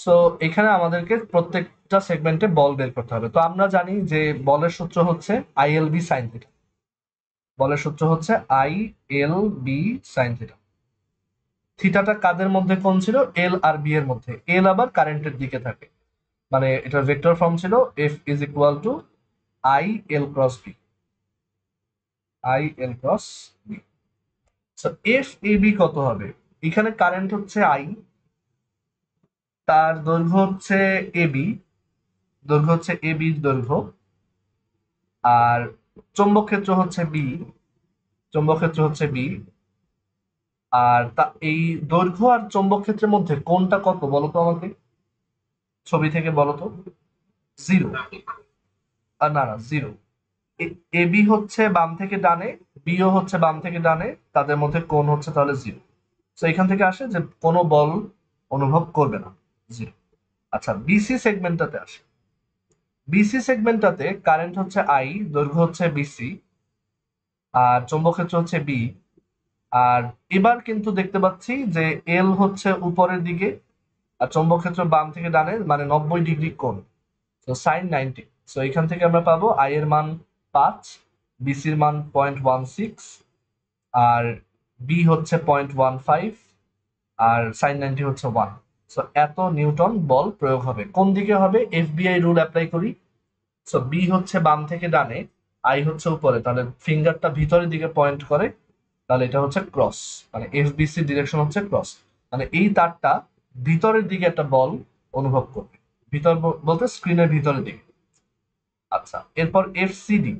সো এখানে আমাদেরকে প্রত্যেকটা সেগমেন্টে বল বের করতে হবে। তো আমরা জানি যে বলের সূত্র হচ্ছে আইএলবি সাইন থিটা। বলের সূত্র হচ্ছে I L B sine theta. থিটাটা কাদের মধ্যে কোণ ছিল? এল আর বি এর মধ্যে। এল আবার কারেন্টের দিকে থাকে, মানে এটার ভেক্টর ফর্ম ছিল F is equal to I L cross B. I L cross B. F A B কত হবে? এখানে কারেন্ট হচ্ছে আই, তার দৈর্ঘ্য হচ্ছে এবি, দৈর্ঘ্য, আর চৌম্বক ক্ষেত্র হচ্ছে বি, আর এই দৈর্ঘ্য আর চৌম্বক ক্ষেত্রের মধ্যে কোনটা কত বলতো আমাকে, ছবি থেকে বলতো। জিরো। আর না না, জিরো। এবি হচ্ছে বাম থেকে ডানে, বিও হচ্ছে বাম থেকে ডানে, তাদের মধ্যে কোণ হচ্ছে তাহলে জিরো। তো এখান থেকে আসে যে কোনো বল অনুভব করবে না, জিরো। আচ্ছা, বিসি সেগমেন্টটাতে আসে। বিসি সেগমেন্টটাতে কারেন্ট হচ্ছে আই, দৈর্ঘ্য হচ্ছে বিসি, আর চৌম্বক ক্ষেত্র হচ্ছে বি। আর এবার কিন্তু দেখতে পাচ্ছি যে এল হচ্ছে উপরের দিকে আর চৌম্বক ক্ষেত্র বাম থেকে ডানে, মানে 90 ডিগ্রি কোণ। তো সাইন 90। সো এখান থেকে আমরা পাবো আই এর মান 5, বিসির মান 0.16, আর বি হচ্ছে 0.15, আর সাইন 90 হচ্ছে 1। সো এত নিউটন বল প্রয়োগ হবে। কোন দিকে হবে? এফবিআই রুল অ্যাপ্লাই করি। সো বি হচ্ছে বাম থেকে ডানে, আই হচ্ছে উপরে, তাহলে ফিঙ্গারটা ভিতরের দিকে পয়েন্ট করে, তাহলে এটা হচ্ছে ক্রস, মানে এফবিসি ডিরেকশন হচ্ছে ক্রস। মানে এই তারটা ভিতরের দিকে একটা বল অনুভব করবে, ভিতর বলতে স্ক্রিনের ভিতরের দিকে। আচ্ছা, এরপর এফসিডি।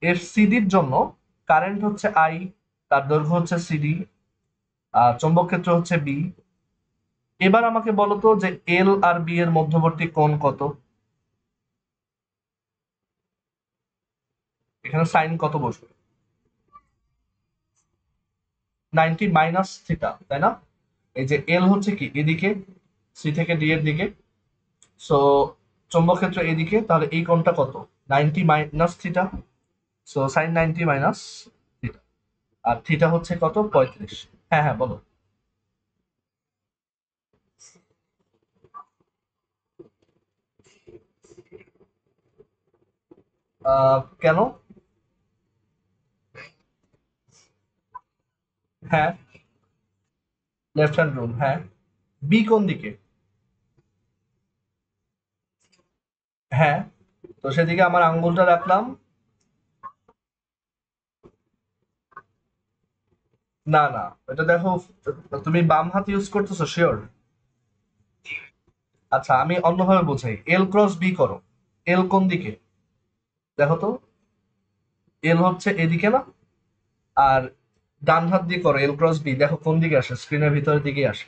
এফসিডির জন্য কারেন্ট হচ্ছে আই, তার দৈর্ঘ্য হচ্ছে সিডি, চৌম্বক ক্ষেত্র হচ্ছে বি। এবার আমাকে বলো তো যে এল আর বি এর মধ্যবর্তী কোণ কত? এখানে সাইন কত বসবে? 90 - থিটা, তাই না? এই যে এল হচ্ছে কি এদিকে, সি থেকে ডি এর দিকে। সো চৌম্বক ক্ষেত্র এদিকে, তাহলে এই কোণটা কত? 90 - থিটা। So sine 90 - theta. আর থিটা হচ্ছে কত? 35। হ্যাঁ হ্যাঁ, বলো। কেন? হ্যাঁ, লেফট হ্যান্ড রুল, হ্যাঁ। বি কোন দিকে? হ্যাঁ, তো সেদিকে আমার আঙ্গুলটা রাখলাম। না না, এটা দেখো, তুমি বাম হাত ইউজ করতেছো শিওর? আচ্ছা, আমি অন্যভাবে বোঝাই, এল ক্রস বি করো। এল কোন দিকে দেখো তো? এল হচ্ছে এদিকে না? আর ডান হাত দিয়ে করো এল ক্রস বি, দেখো কোন দিকে আসে, স্ক্রিনের ভিতরের দিকে আসে।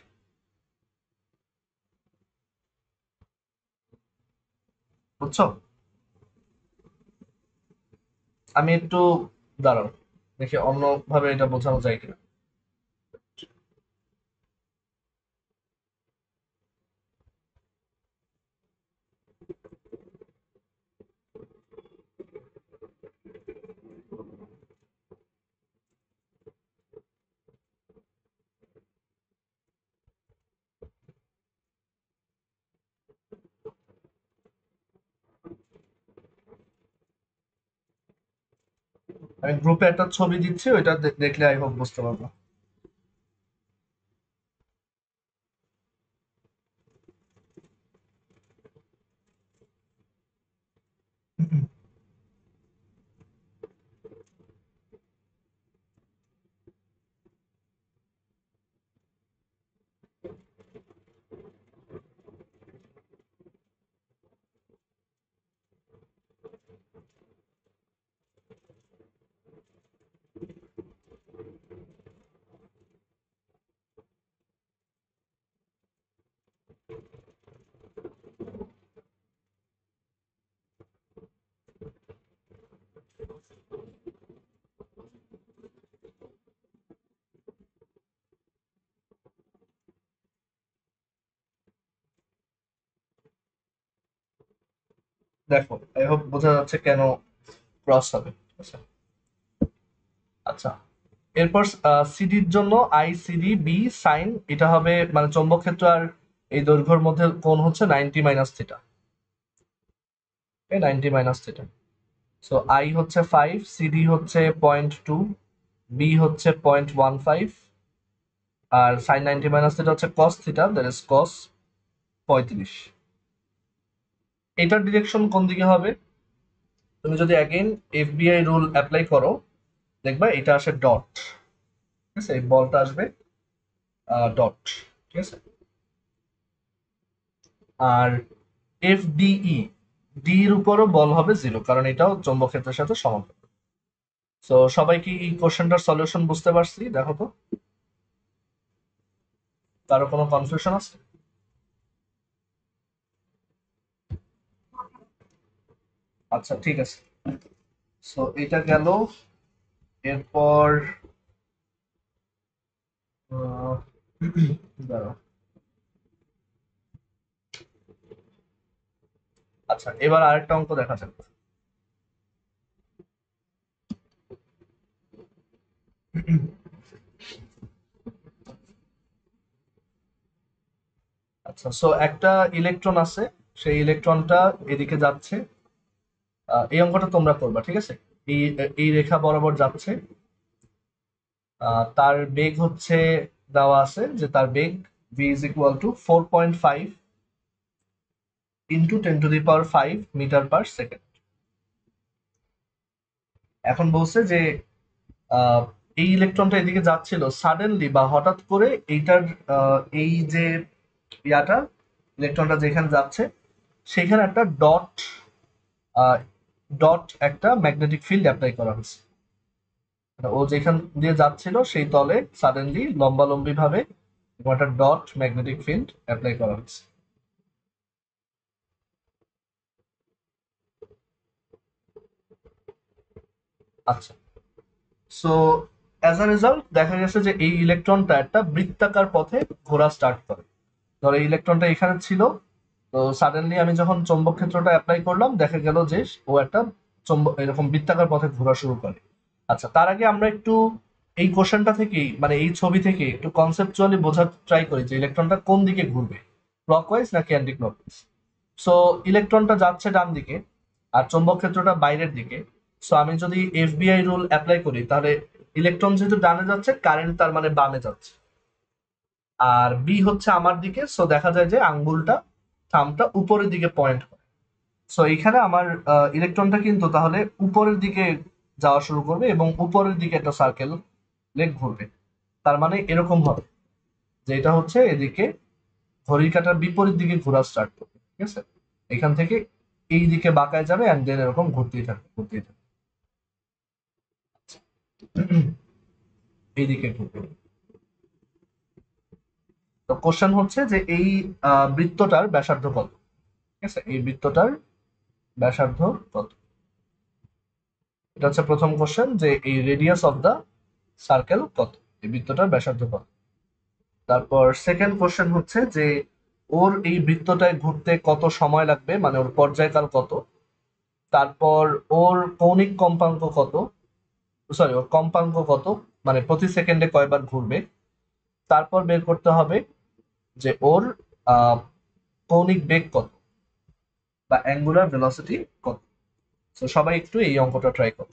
বুঝছো? আমি একটু দাঁড়াও, দেখি অন্যভাবে এটা বোঝানো যায় কিনা। আমি গ্রুপে একটা ছবি দিচ্ছি, ওইটা দেখলে আই হোপ বুঝতে পারবো। দেখো, আই হোপ বোঝা যাচ্ছে কেন ক্রস হবে। আচ্ছা। আচ্ছা, এরপর সিডির জন্য আই সিডি বি সাইন, এটা হবে মানে চৌম্বক ক্ষেত্র আর এই দৈর্ঘ্যের মধ্যে কোণ হচ্ছে 90 - থিটা। 90 - থিটা। সো আই হচ্ছে 5, সিডি হচ্ছে 0.2, বি হচ্ছে 0.15, আর সাইন 90 - থিটা হচ্ছে কস থিটা, দ্যাট ইজ কস 35। এটার ডিরেকশন কোন দিকে হবে? তুমি যদি অ্যাগেন এফবিআই রুল অ্যাপ্লাই করো, দেখবা এটা আসে ডট। ঠিক আছে, এই বলটা আসবে ডট। ঠিক আছে। আর এফ ডিই, ডি এর উপরও বল হবে 0, কারণ এটাও চৌম্বক ক্ষেত্রের সাথে সমান্তরাল। সো সবাই কি এই কোশ্চেনটার সলিউশন বুঝতে পারছি? দেখো তো, কারো কোনো কনফিউশন আছে? আচ্ছা, ঠিক আছে। সো এটা গেল। এরপর আহ, দাঁড়াও। আচ্ছা, এবার আরেকটা অঙ্ক দেখা যাক। আচ্ছা, সো একটা ইলেকট্রন আছে, সেই ইলেকট্রনটা এদিকে যাচ্ছে। এই অঙ্কটা তোমরা করবা, ঠিক আছে? এই এই রেখা বরাবর যাচ্ছে। তার বেগ হচ্ছে, দেওয়া আছে যে তার বেগ v is equal to 4.5 into 10 to the power 5 metre per second. এখন বলছে যে আহ, এই ইলেকট্রনটা এদিকে যাচ্ছিল, সাডেনলি বা হঠাৎ করে এইটার এই যে ইয়াটা, ইলেকট্রনটা যেখানে যাচ্ছে সেখানে একটা ডট একটা ম্যাগনেটিক ফিল্ড অ্যাপ্লাই করা হয়েছে। মানে ও যেখান দিয়ে যাচ্ছিল সেই তলে সাডেনলি লম্বালম্বি ভাবে একটা ডট ম্যাগনেটিক ফিল্ড অ্যাপ্লাই করা হয়েছে। আচ্ছা, সো অ্যাজ আ রেজাল্ট দেখা গেছে যে এই ইলেকট্রনটা একটা বৃত্তাকার পথে ঘোরা স্টার্ট করে। ধরো এই ইলেকট্রনটা এখানে ছিল, তো সাডেনলি আমি যখন চৌম্বক ক্ষেত্রটা অ্যাপ্লাই করলাম দেখা গেল যে ও একটা চৌম্বক এরকম বৃত্তাকার পথে ঘোরা শুরু করে। আচ্ছা, তার আগে আমরা একটু এই কোশ্চেনটা থেকেই, মানে এই ছবি থেকে একটু কনসেপচুয়ালি বোঝার ট্রাই করি যে ইলেকট্রনটা কোন দিকে ঘুরবে, ক্লকওয়াইজ নাকি অ্যান্টি ক্লকওয়াইজ। সো ইলেকট্রনটা যাচ্ছে ডান দিকে আর চৌম্বক ক্ষেত্রটা বাইরের দিকে। সো আমি যদি এফবিআই রুল অ্যাপ্লাই করি তাহলে ইলেকট্রন যেহেতু ডানে যাচ্ছে, কারেন্ট তার মানে বামে যাচ্ছে। আর বি হচ্ছে আমার দিকে, সো দেখা যায় যে আঙ্গুলটা, থামটা উপরের দিকে পয়েন্ট করে। সো এখানে আমার ইলেকট্রনটা কিন্তু তাহলে উপরের দিকে যাওয়া শুরু করবে এবং উপরের দিকে একটা সার্কেল লেগ ঘুরবে। তার মানে এরকম হবে যে এটা হচ্ছে এদিকে ঘড়ির কাঁটার বিপরীত দিকে ঘোরা স্টার্ট করবে, ঠিক আছে? এখান থেকে এই দিকে বাঁকায় যাবে অ্যান্ড দেন এরকম ঘুরতেই থাকবে, ঘুরতেই থাকবে। এইদিকে ঘুরবে। তো কোশ্চেন হচ্ছে যে এই বৃত্তটার ব্যাসার্ধ কত, ঠিক আছে? এই বৃত্তটার ব্যাসার্ধ কত, এটা হচ্ছে প্রথম কোশ্চেন, যে এই রেডিয়াস অফ দা সার্কেল কত, এই বৃত্তটার ব্যাসার্ধ কত। তারপর সেকেন্ড কোশ্চেন হচ্ছে যে ওর এই বৃত্তটায় ঘুরতে কত সময় লাগবে, মানে ওর পর্যায়কাল কত। তারপর ওর কৌণিক কম্পাঙ্ক কত, সরি ওর কম্পাঙ্ক কত, মানে প্রতি সেকেন্ডে কয়বার ঘুরবে। তারপর বের করতে হবে যে ওর আহ, কৌণিক বেগ কত বা অ্যাঙ্গুলার ভেলোসিটি কত। তো সবাই একটু এই অঙ্কটা ট্রাই করো।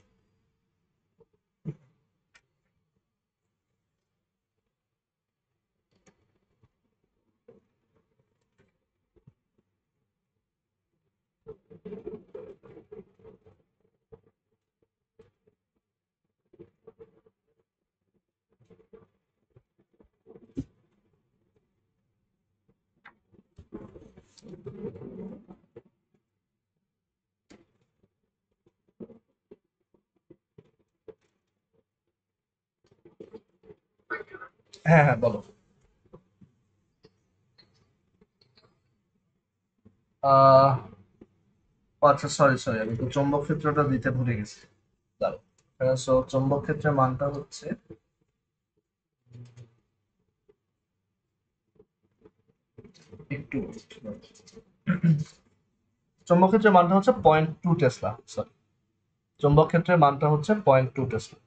হ্যাঁ হ্যাঁ, বলো। আহ আচ্ছা, সরি সরি, আমি তো চৌম্বক ক্ষেত্রটা দিতে ভুলে গেছি। দাঁড়াও। সো চৌম্বক ক্ষেত্রের মানটা হচ্ছে, একটু, চৌম্বক ক্ষেত্রের মানটা হচ্ছে 0.2 টেসলা, সরি, চৌম্বক ক্ষেত্রের মানটা হচ্ছে 0.2 টেসলা।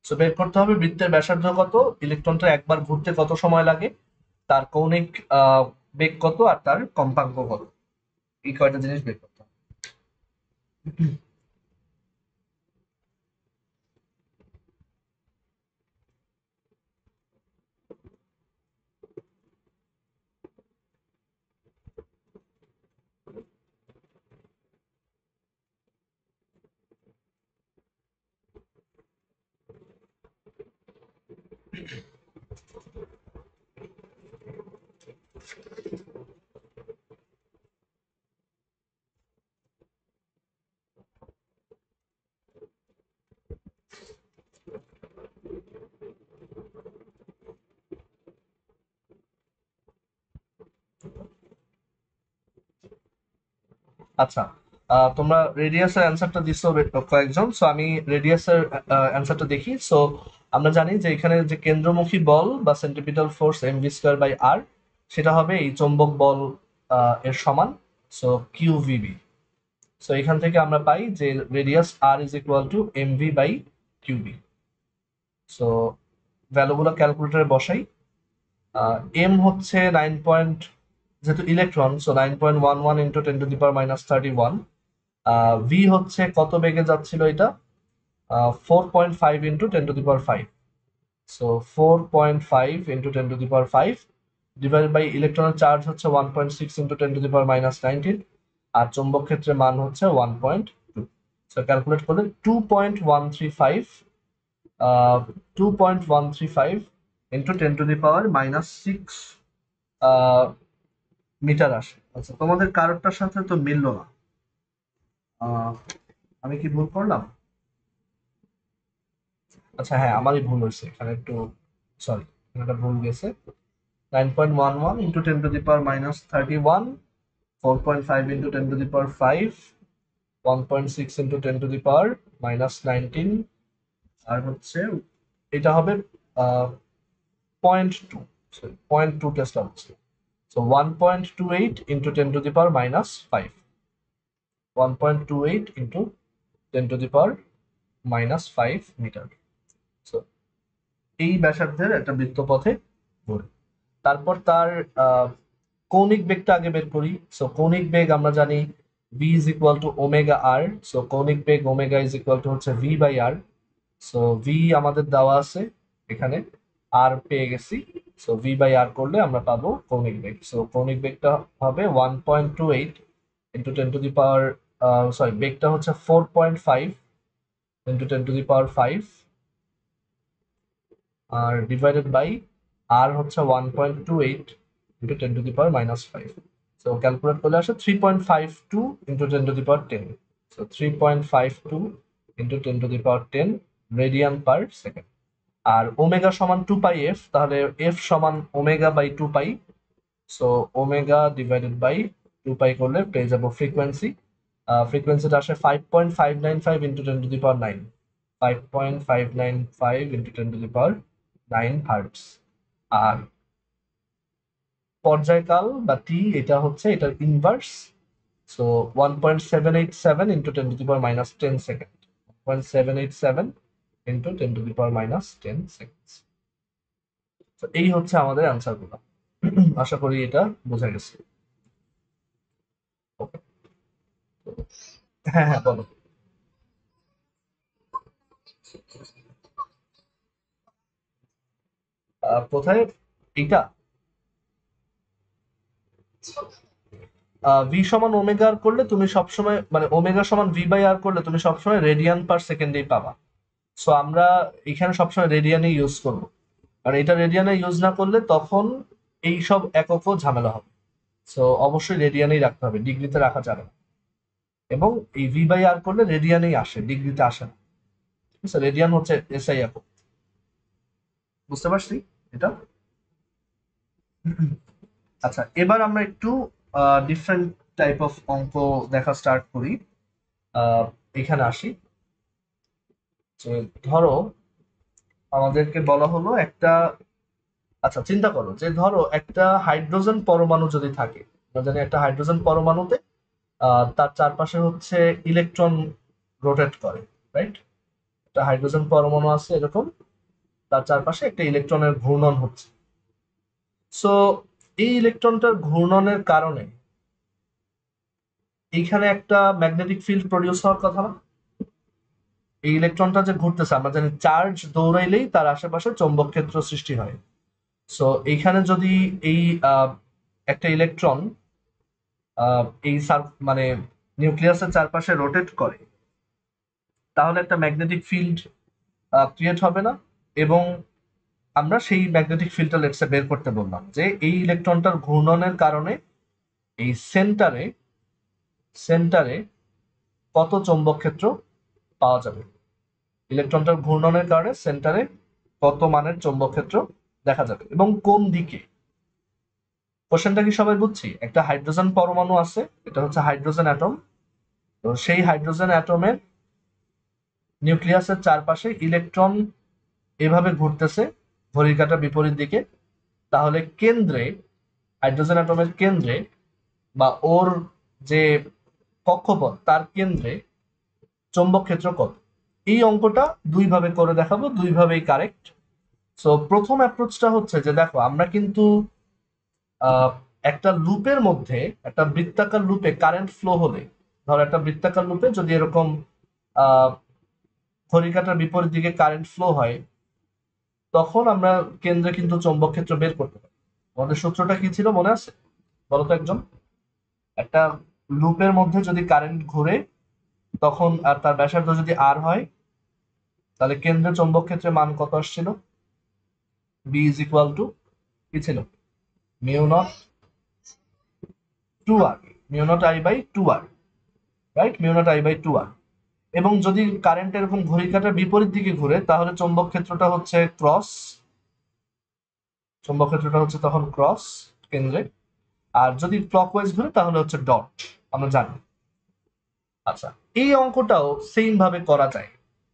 সো বের করতে হবে বৃত্তের ব্যাসার্ধ কত, ইলেকট্রনটা একবার ঘুরতে কত সময় লাগে, তার কৌণিক বেগ কত, আর তার কম্পাঙ্ক কত। এই কয়টা জিনিস বের করতে হবে। আচ্ছা, তোমরা রেডিয়াসের অ্যান্সারটা দিছো কয়েকজন, সো আমি রেডিয়াসের অ্যান্সারটা দেখি। সো আমরা জানি যে এখানে যে কেন্দ্রমুখী বল বা সেন্ট্রিপিটাল ফোর্স mv² বাই আর, সেটা হবে এই চৌম্বক বল এর সমান, সো কিউভিবি। সো এখান থেকে আমরা পাই যে radius R is equal to MV by QB. So ভ্যালুগুলো ক্যালকুলেটরে বসাই। এম হচ্ছে 9 যেহেতু ইলেকট্রন, সো 9.11 ইন্টু 10⁻31। ভি হচ্ছে কত বেগে যাচ্ছিল এটা, 4.5 into 10⁵। So 4.5 into 10⁵ divided by ইলেকট্রনের চার্জ হচ্ছে 1.6 ইন্টু 10⁻19, আর চৌম্বক ক্ষেত্রের মান হচ্ছে 1.2। সো ক্যালকুলেট করলে 2.135 2.135 ইন্টু 10⁻6 মিটার আসে। আচ্ছা, তোমাদের কারোরটার সাথে তো মিললো না। আমি কি ভুল করলাম? আচ্ছা হ্যাঁ, আমারই ভুল হয়েছে এখানে একটু, সরি, এটা ভুল গেছে। 9.11 ইন্টু 10⁻31, 4.5 ইন্টু 10⁵, 1.6 ইন্টু 10⁻19, আর হচ্ছে এটা হবে 0.2, সরি 0.2 টেসলা হচ্ছে। So 1.28 into 10⁻5, 1.28 into 10⁻5 metre. So এই ব্যাসার্ধের একটা বৃত্তপথে ঘোরে। তারপর তার কৌণিক বেগটা আগে বের করি। সো কৌণিক বেগ আমরা জানি v is equal to omega R. So কৌণিক বেগ ওমেগা ইজ ইকুয়াল টু হচ্ছে v by R. So v আমাদের দেওয়া আছে এখানে, আর পেয়ে গেছি। সো v বাই আর করলে আমরা পাবো কৌণিক বেগ। সো কৌণিক বেগটা হবে 1.28 ইন্টু 10⁻, সরি, বেগটা হচ্ছে 4.5 ইন্টু 10⁵, আর ডিভাইডেড বাই আর হচ্ছে 1.28 ইন্টু 10⁻5। সো ক্যালকুলেট করলে আসে 3.52 into 10⁻10। So 3.52 into 10⁻10 radian per second. আর ওমেগা সমান 2 পাই এফ, তাহলে এফ সমান omega by 2 pi. So omega divided by 2 pi করলে পেয়ে যাবো ফ্রিকোয়েন্সি। ফ্রিকোয়েন্সিটা আসে 5.595 ইন্টু 10⁻9, 5.595 ইন্টু 10⁻9 হার্টস। আর পর্যায়কাল বা টি, এটা হচ্ছে এটার inverse. So 1.787 into 10⁻10 second, 1.787 into 10⁻10 second. তো এই হচ্ছে আমাদের অ্যান্সার গুলো। আশা করি এটা বোঝা গেছে। Okay. হ্যাঁ হ্যাঁ, বলো। কোথায় এটা? ভি সমান ওমেগা আর করলে তুমি সবসময়, মানে ওমেগা সমান ভি বাই আর করলে তুমি সবসময় রেডিয়ান পার সেকেন্ডেই পাবা। সো আমরা এখানে সবসময় রেডিয়ানে ইউজ করবো, আর এটা রেডিয়ানে ইউজ না করলে তখন এই সব এককও ঝামেলা হবে। সো অবশ্যই রেডিয়ানেই রাখতে হবে, ডিগ্রিতে রাখা যাবে না। এবং এই ভি বাই আর করলে রেডিয়ানেই আসে, ডিগ্রিতে আসে না। ঠিক আছে, রেডিয়ান হচ্ছে এসআই একক। বুঝতে পারছি এটা? আচ্ছা, এবার আমরা একটু ডিফারেন্ট টাইপ অফ অঙ্ক দেখা স্টার্ট করি। এখানে আসি যে ধরো আমাদেরকে বলা হলো একটা, আচ্ছা চিন্তা করো যে ধরো একটা হাইড্রোজেন পরমাণু যদি থাকে, আমরা জানি একটা হাইড্রোজেন পরমাণুতে তার চারপাশে হচ্ছে ইলেকট্রন রোটেট করে, রাইট? একটা হাইড্রোজেন পরমাণু আছে এরকম, তার চারপাশে একটা ইলেকট্রনের ঘূর্ণন হচ্ছে। সো এই ইলেকট্রনটার ঘূর্ণনের কারণে এইখানে একটা ম্যাগনেটিক ফিল্ড প্রডিউস হওয়ার কথা না? এই ইলেকট্রনটা যে ঘুরতেছে, আমরা জানি চার্জ দৌড়াইলেই তার আশেপাশে চৌম্বক ক্ষেত্র সৃষ্টি হয়। সো এইখানে যদি এই একটা ইলেকট্রন এই মানে নিউক্লিয়াসের চারপাশে রোটেট করে, তাহলে একটা ম্যাগনেটিক ফিল্ড ক্রিয়েট হবে না? এবং আমরা সেই ম্যাগনেটিক ফিল্ডটা লেটসে বের করতে বললাম যে এই ইলেকট্রনটার ঘূর্ণনের কারণে এই সেন্টারে সেন্টারে কত চৌম্বক ক্ষেত্র পাওয়া যাবে। ইলেকট্রনটার ঘূর্ণনের কারণে সেন্টারে কত মানের চৌম্বক ক্ষেত্র দেখা যাবে এবং কোন দিকে। কোশ্চেনটা কি সবাই বুঝছি? একটা হাইড্রোজেন পরমাণু আছে, এটা হচ্ছে হাইড্রোজেন অ্যাটম। তো সেই হাইড্রোজেন অ্যাটমের নিউক্লিয়াসের চারপাশে ইলেকট্রন এভাবে ঘুরতেছে ঘড়ির কাঁটার বিপরীত দিকে। তাহলে কেন্দ্রে, হাইড্রোজেন অ্যাটমের কেন্দ্রে বা ওর যে কক্ষপথ তার কেন্দ্রে চৌম্বক ক্ষেত্র কত। এই অঙ্কটা দুইভাবে করে দেখাবো, দুইভাবেই কারেক্ট। সো প্রথম অ্যাপ্রোচটা হচ্ছে যে দেখো আমরা কিন্তু একটা লুপের মধ্যে, একটা বৃত্তাকার লুপে কারেন্ট ফ্লো হলে, ধরো একটা বৃত্তাকার লুপে যদি এরকম আহ ঘড়ির কাঁটার বিপরীত দিকে কারেন্ট ফ্লো হয়, তখন আমরা কেন্দ্রে কিন্তু চৌম্বক ক্ষেত্র বের করতে পারি। আমাদের সূত্রটা কি ছিল মনে আছে? বলো তো একজন। একটা লুপের মধ্যে যদি কারেন্ট ঘুরে, তখন আর তার ব্যাসার্ধ যদি আর হয়, তাহলে কেন্দ্রে চৌম্বক ক্ষেত্রের মান কত আসছিল? বি ইজ ইকুয়াল টু কি ছিল? Mu naught two R, mu naught I by two R, right? Mu naught I by two R. এবং যদি কারেন্ট এরকম ঘড়ির কাঁটার বিপরীত দিকে ঘুরে, তাহলে চৌম্বক ক্ষেত্রটা হচ্ছে ক্রস, চৌম্বক ক্ষেত্রটা হচ্ছে তখন ক্রস কেন্দ্রে। আর যদি ক্লকওয়াইজ ঘুরে তাহলে হচ্ছে ডট, আমরা জানি। আচ্ছা, এই অঙ্কটাও সেম ভাবে করা যায়।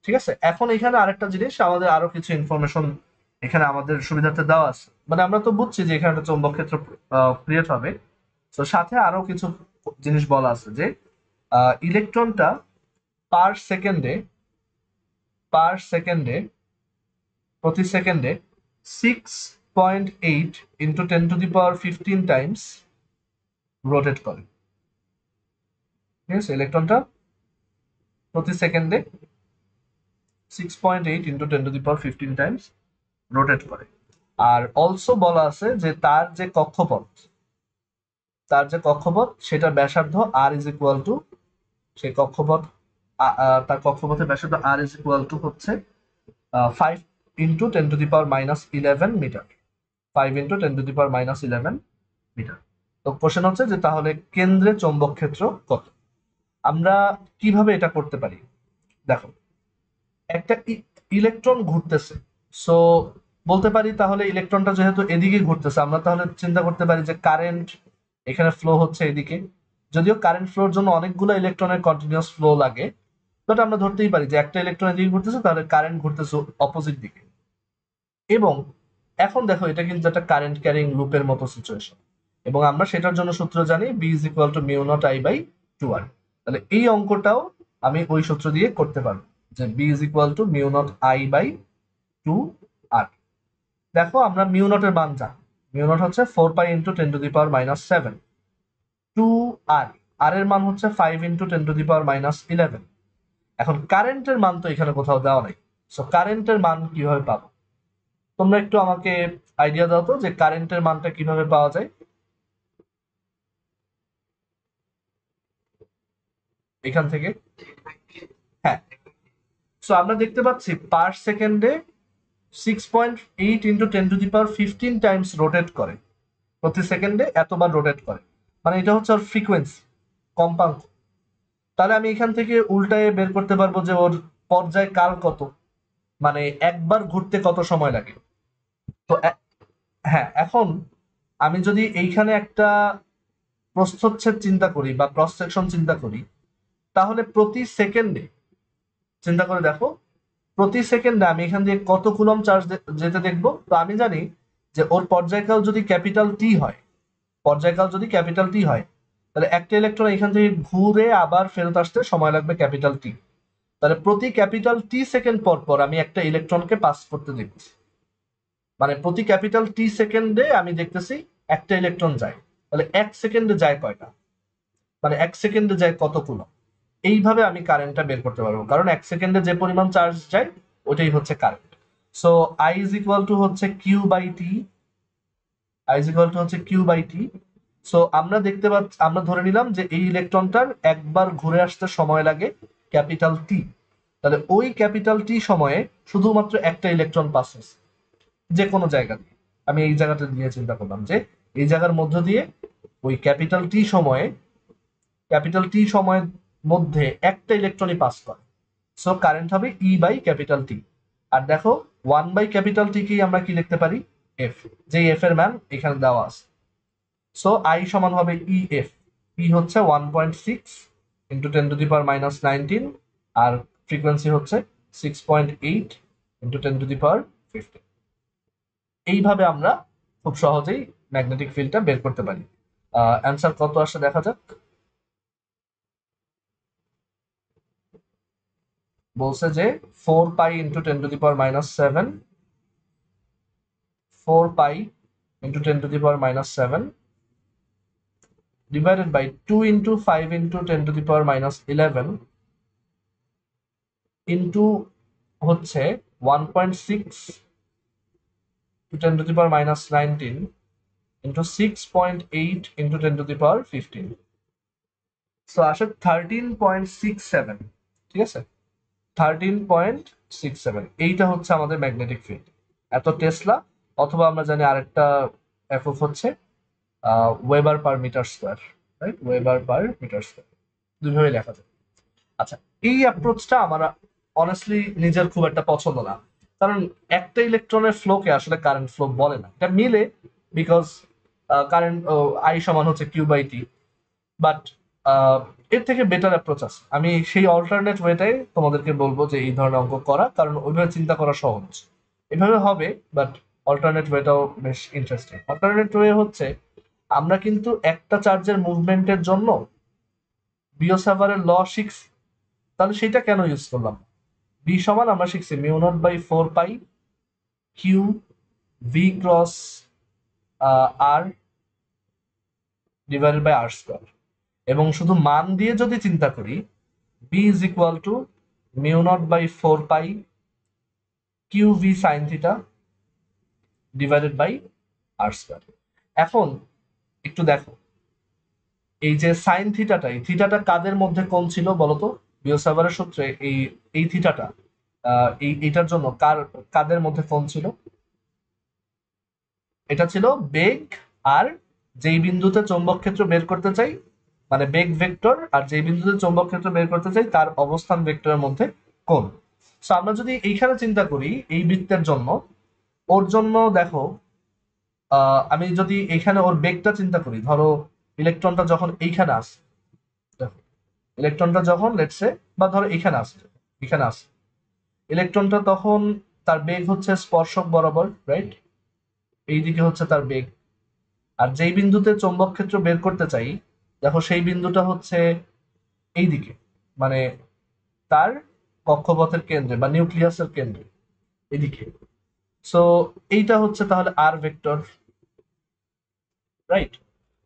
ঠিক আছে, এখন এখানে আরেকটা জিনিস, আমাদের আরো কিছু ইনফরমেশন এখানে আমাদের সুবিধার্থে দেওয়া আছে। মানে আমরা তো বুঝছি যে এখানে একটা চৌম্বক ক্ষেত্র ক্রিয়েট হবে, তো সাথে আরো কিছু জিনিস বলা আছে যে ইলেকট্রনটা পার সেকেন্ডে, পার সেকেন্ডে, প্রতি সেকেন্ডে 6.8 ইন্টু 10⁻15 টাইমস রোটেট করে। ঠিক আছে, ইলেকট্রনটা প্রতি সেকেন্ডে 6.8 ইন্টু 10⁻15 টাইমস রোটেট করে। আর অলসো বলা আছে যে তার যে কক্ষপথ, তার যে কক্ষপথ সেটা ব্যাসার্ধ আর ইজ ইকুয়াল টু, সেই কক্ষপথ তার কক্ষপথের ব্যাসার্ধ আর ইজ ইকুয়াল টু হচ্ছে 5 ইন্টু 10⁻11 মিটার, 5 ইন্টু 10⁻11 মিটার। তো কোশ্চেন হচ্ছে যে তাহলে কেন্দ্রে চৌম্বক ক্ষেত্র কত। আমরা কিভাবে এটা করতে পারি? দেখো, একটা ইলেকট্রন ঘুরতেছে, সো বলতে পারি তাহলে ইলেকট্রনটা যেহেতু এদিকে ঘুরতেছে, আমরা তাহলে চিন্তা করতে পারি যে কারেন্ট এখানে ফ্লো হচ্ছে এদিকে। যদিও কারেন্ট ফ্লোর জন্য অনেকগুলো ইলেকট্রনের কন্টিনিউয়াস ফ্লো লাগে, বাট আমরা ধরতেই পারি যে একটা ইলেকট্রন এদিকে ঘুরতেছে, তাহলে কারেন্ট ঘুরতেছে অপোজিট দিকে। এবং এখন দেখো, এটা কিন্তু একটা কারেন্ট ক্যারিং লুপের মতো সিচুয়েশন, এবং আমরা সেটার জন্য সূত্র জানি B is equal to mu naught I by two R. তাহলে এই অঙ্কটাও আমি ওই সূত্র দিয়ে করতে পারবো, যে B is equal to mu naught I by two R. দেখো আমরা মিউ নটের মান জানি, মিউ নট হচ্ছে 4 পাই ইন্টু 10⁻⁻7 টু আর, আর এর মান হচ্ছে 5 ইন্টু 10⁻11। এখন কারেন্টের মান তো এখানে কোথাও দেওয়া নাই, সো কারেন্টের মান কিভাবে পাবো? তোমরা একটু আমাকে আইডিয়া দাও তো যে কারেন্টের মানটা কিভাবে পাওয়া যায় এখান থেকে। হ্যাঁ, সো আমরা দেখতে পাচ্ছি পার সেকেন্ডে 6.8 ইন্টু 10⁻15 টাইমস রোটেট করে, প্রতি সেকেন্ডে এতবার রোটেট করে, মানে এটা হচ্ছে ওর ফ্রিকোয়েন্সি, কম্পাঙ্ক। তাহলে আমি এখান থেকে উল্টায় বের করতে পারবো যে ওর পর্যায় কাল কত, মানে একবার ঘুরতে কত সময় লাগে। তো হ্যাঁ, এখন আমি যদি এইখানে একটা প্রস্থচ্ছেদ চিন্তা করি বা ক্রস সেকশন চিন্তা করি, তাহলে প্রতি সেকেন্ডে, চিন্তা করে দেখো, প্রতি সেকেন্ডে আমি এখান দিয়ে কত কুলম চার্জ যেতে দেখবো। তো আমি জানি যে ওর পর্যায়কাল যদি ক্যাপিটাল টি হয়, পর্যায়কাল যদি ক্যাপিটাল টি হয়, তাহলে একটা ইলেকট্রন এখান থেকে ঘুরে আবার ফেরত আসতে সময় লাগবে ক্যাপিটাল টি। তাহলে প্রতি ক্যাপিটাল টি সেকেন্ড পর পর আমি একটা ইলেকট্রনকে পাস করতে দেখছি, মানে প্রতি ক্যাপিটাল টি সেকেন্ডে আমি দেখতেছি একটা ইলেকট্রন যায়। তাহলে এক সেকেন্ডে যায় কয়টা, মানে এক সেকেন্ডে যায় কত কুলম। এইভাবে আমি কারেন্টটা বের করতে পারবো, কারণ এক সেকেন্ডে যে পরিমাণ চার্জ যায় ওটাই হচ্ছে current. So I is equal to হচ্ছে Q by T, I is equal to হচ্ছে কিউ বাই টি। সো আমরা দেখতে পাচ্ছি, আমরা ধরে নিলাম যে এই ইলেকট্রনটার একবার ঘুরে আসতে সময় লাগে ক্যাপিটাল টি। তাহলে ওই ক্যাপিটাল টি সময়ে শুধুমাত্র একটা ইলেকট্রন পাস হচ্ছে যে কোনো জায়গা দিয়ে। আমি এই জায়গাটা দিয়ে চিন্তা করলাম যে এই জায়গার মধ্য দিয়ে ওই ক্যাপিটাল টি সময়ের মধ্যে একটা ইলেকট্রনই পাস করে। সো কারেন্ট হবে ই বাই ক্যাপিটাল টি। আর দেখো, 1/ক্যাপিটাল টি আমরা কি লিখতে পারি? এফ, যে এফ এর মান এখানে দেওয়া আছে। সো আই সমান হবে ই এফ, ই হচ্ছে 1.6 ইন্টু 10⁻⁻19, আর ফ্রিকোয়েন্সি হচ্ছে 6.8 ইন্টু 10⁻15। এইভাবে আমরা খুব সহজেই ম্যাগনেটিক ফিল্ডটা বের করতে পারি। অ্যান্সার কত আসে দেখা যাক। বলছে যে 4 pi into 10⁻⁻7, 4 pi into 10⁻⁻7 divided by 2 into 5 into 10⁻11 into হচ্ছে 1.6 to 10⁻⁻19 into 6.8 into 10⁻15, সো আসে 13.67। ঠিক আছে, 13.67 এইটা হচ্ছে আমাদের ম্যাগনেটিক ফিল্ড, এত টেসলা। অথবা আমরা জানি আরেকটা এফএফ হচ্ছে weber per metre square, right, weber per metre square, দুইভাবে লেখা যায়। আচ্ছা, এই অ্যাপ্রোচটা আমার অনেস্টলি নিজের খুব একটা পছন্দ না, কারণ একটা ইলেকট্রনের ফ্লোকে আসলে কারেন্ট ফ্লো বলে না। এটা মিলে বিকজ কারেন্ট আই সমান হচ্ছে কিউ বাই টি, বাট এর থেকে বেটার অ্যাপ্রোচ আছে। আমি সেই অল্টারনেট ওয়েটাই তোমাদেরকে বলবো যে এই ধরনের অঙ্ক করা, কারণ ওইভাবে চিন্তা করা সহজ। এভাবে হবে, বাট অল্টারনেট ওয়েটাও বেশ ইন্টারেস্টিং। অল্টারনেট ওয়ে হচ্ছে আমরা কিন্তু একটা চার্জের মুভমেন্টের জন্য বিওসাভারের ল শিখছি, তাহলে সেটা কেন ইউজ করলাম? বি সমান আমরা শিখছি μ0/4 pi Q V cross R divided by R square, এবং শুধু মান দিয়ে যদি চিন্তা করি, B is equal to μ0/4 pi Q V sine theta divided by R square. এখন একটু দেখো, এই যে সাইন থিটাটা, এই থিটাটা কাদের মধ্যে কোণ ছিল বলতো? বিওসাভারের সূত্রে এই এই থিটাটা এইটার জন্য কাদের মধ্যে কোণ ছিল? এটা ছিল বেগ আর যেই বিন্দুতে চৌম্বক ক্ষেত্র বের করতে চাই, মানে বেগ ভেক্টর আর যেই বিন্দুতে চৌম্বক ক্ষেত্র বের করতে চাই তার অবস্থান ভেক্টরের মধ্যে কোণ। সো আমরা যদি এইখানে চিন্তা করি এই বৃত্তের জন্য, ওর জন্য দেখো, আমি যদি এইখানে ওর বেগটা চিন্তা করি, ধরো ইলেকট্রনটা যখন এইখানে আসে, দেখো ইলেকট্রনটা যখন লেটসে, বা ধরো এখানে আসছে, এখানে আসে ইলেকট্রনটা, তখন তার বেগ হচ্ছে স্পর্শক বরাবর, রাইট, এইদিকে হচ্ছে তার বেগ। আর যেই বিন্দুতে চৌম্বক ক্ষেত্র বের করতে চাই, দেখো সেই বিন্দুটা হচ্ছে এইদিকে, মানে তার কক্ষপথের কেন্দ্রে বা নিউক্লিয়াসের কেন্দ্রে, এদিকে। সো এইটা হচ্ছে তাহলে R vector, right.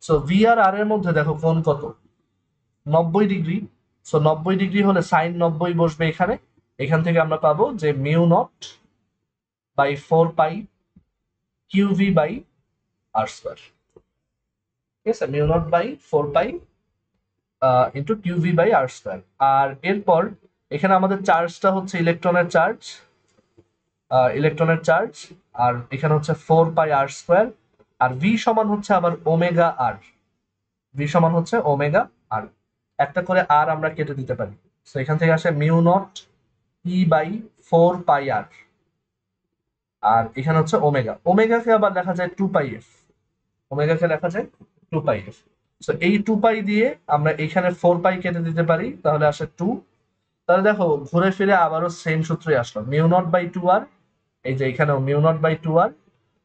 So V আর আর এর মধ্যে দেখো কোণ কত? 90 ডিগ্রি। সো 90 ডিগ্রি হলে সাইন 90 বসবে এখানে। এখান থেকে আমরা পাবো যে μ0/4 pi Q V by R square. ঠিক আছে, μ0/4 pi into Q V by R square. আর এরপর এখানে আমাদের চার্জটা হচ্ছে ইলেকট্রনের চার্জ, ইলেকট্রনের চার্জ। আর এখানে হচ্ছে 4 পাই আর স্কোয়ার। আর ভি সমান হচ্ছে আবার ওমেগা আর, ভি সমান হচ্ছে ওমেগা আর। একটা করে আর আমরা কেটে দিতে পারি, তো এখান থেকে আসে μ0 E/4 পাই আর। আর এখানে হচ্ছে ওমেগা, ওমেগাকে আবার লেখা যায় 2 পাই এফ, ওমেগাকে লেখা যায় 2 পাই এফ। তো এই 2 পাই দিয়ে আমরা এখানে 4 পাই কেটে দিতে পারি, তাহলে আসে 2। তাহলে দেখো ঘুরে ফিরে আবারও সেম সূত্রই আসলো, μ0/2 আর, এই যে এখানেও μ0/2 আর।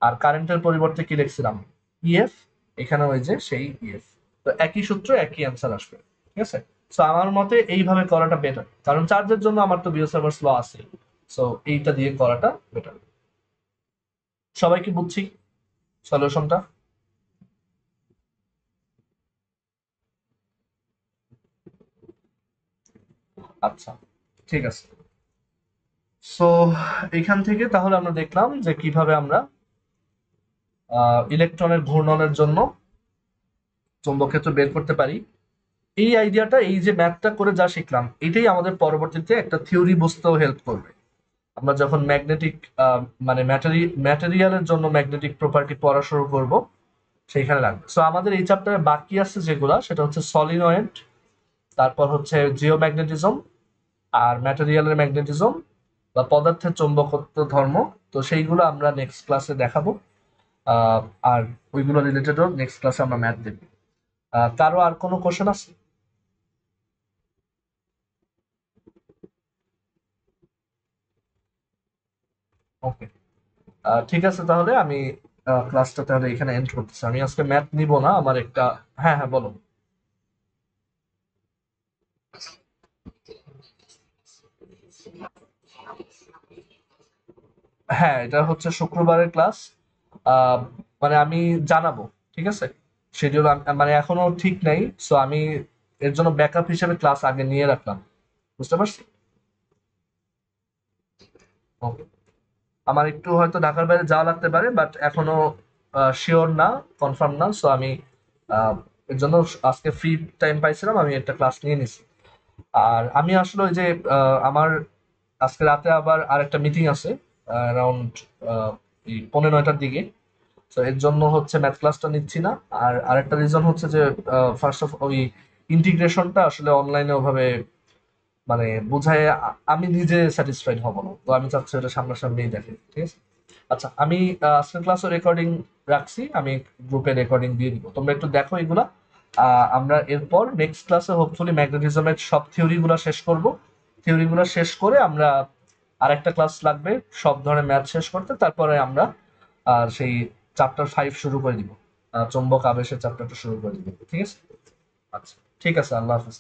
আর কারেন্টের পরিবর্তে কি লিখছিলাম? ইএফ, এখানে ওই যে সেই ইএফ। তো একই সূত্র, একই অ্যান্সার আসবে। ঠিক আছে, সো আমার মতে এইভাবে করাটা বেটার, কারণ চার্জের জন্য আমার তো বিওসাভার্স ল আছে। সো এইটা দিয়ে করাটা বেটার। সবাই কি বুঝছি সলিউশনটা? আচ্ছা, ঠিক আছে। সো এখান থেকে তাহলে আমরা দেখলাম যে কিভাবে আমরা ইলেকট্রনের ঘূর্ণনের জন্য চৌম্বক ক্ষেত্র বের করতে পারি। এই আইডিয়াটা, এই যে ম্যাথটা করে যা শিখলাম, এটাই আমাদের পরবর্তীতে একটা থিওরি বুঝতেও হেল্প করবে। আমরা যখন ম্যাগনেটিক মানে ম্যাটেরিয়ালের জন্য ম্যাগনেটিক প্রপার্টি পড়া শুরু করব, সেইখানে লাগবে। সো আমাদের এই চ্যাপ্টারে বাকি আছে যেগুলা, সেটা হচ্ছে সলিনয়েড, তারপর হচ্ছে জিওম্যাগনেটিজম, আর ম্যাটেরিয়ালের ম্যাগনেটিজম বা পদার্থের চৌম্বকত্ব ধর্ম। তো সেইগুলো আমরা নেক্সট ক্লাসে দেখাবো। আহ, আর ওইগুলো রিলেটেডও নেক্সট ক্লাসে আমরা ম্যাথ দেব। কারো আর কোনো কোশ্চেন আছে? ওকে, ঠিক আছে, তাহলে আমি ক্লাসটা তাহলে এখানে এন্ড করতেছি। আমি আজকে ম্যাথ নিব না, আমার একটা। হ্যাঁ হ্যাঁ, বলো। হ্যাঁ, এটা হচ্ছে শুক্রবারের ক্লাস। আহ, মানে আমি জানাবো, ঠিক আছে। শিডিউল মানে এখনো ঠিক নাই, সো আমি এর জন্য ব্যাকআপ হিসেবে ক্লাস আগে নিয়ে রাখলাম। বুঝতে পারছি। Okay. আমার একটু হয়তো ঢাকার বাইরে যাওয়া লাগতে পারে, বাট এখনো শিওর না, কনফার্ম না, সো আমি আহ, এর জন্য আজকে ফ্রি টাইম পাইছিলাম, আমি একটা ক্লাস নিয়ে নিছি। আর আমি আসলে ওই যে আমার আজকে রাতে আবার আরেকটা মিটিং আছে অ্যারাউন্ড এই 9:45টার দিকে। তো এর জন্য হচ্ছে ম্যাথ ক্লাসটা নিচ্ছি না। আর আরেকটা রিজন হচ্ছে যে ফার্স্ট অফ ওই ইন্টিগ্রেশনটা আসলে অনলাইনে ওভাবে মানে বুঝায় আমি নিজে স্যাটিসফাইড হব না, তো আমি চাচ্ছি ওটা সামনাসামনিই দেখে, ঠিক আছে। আচ্ছা, আমি আজকের ক্লাসের রেকর্ডিং রাখছি, আমি গ্রুপে রেকর্ডিং দিয়ে দিব, তোমরা একটু দেখো এগুলা। আমরা এরপর নেক্সট ক্লাসে হোপফুলি ম্যাগনেটিজমের সব থিওরিগুলো শেষ করব। থিওরিগুলো শেষ করে আমরা আরেকটা ক্লাস লাগবে সব ধরনের ম্যাথ শেষ করতে, তারপরে আমরা সেই চ্যাপ্টার 5 শুরু করে দিব। চৌম্বক আবেশের চ্যাপ্টারটা শুরু করে দিব, ঠিক আছে। আচ্ছা, ঠিক আছে, আল্লাহ হাফিজ।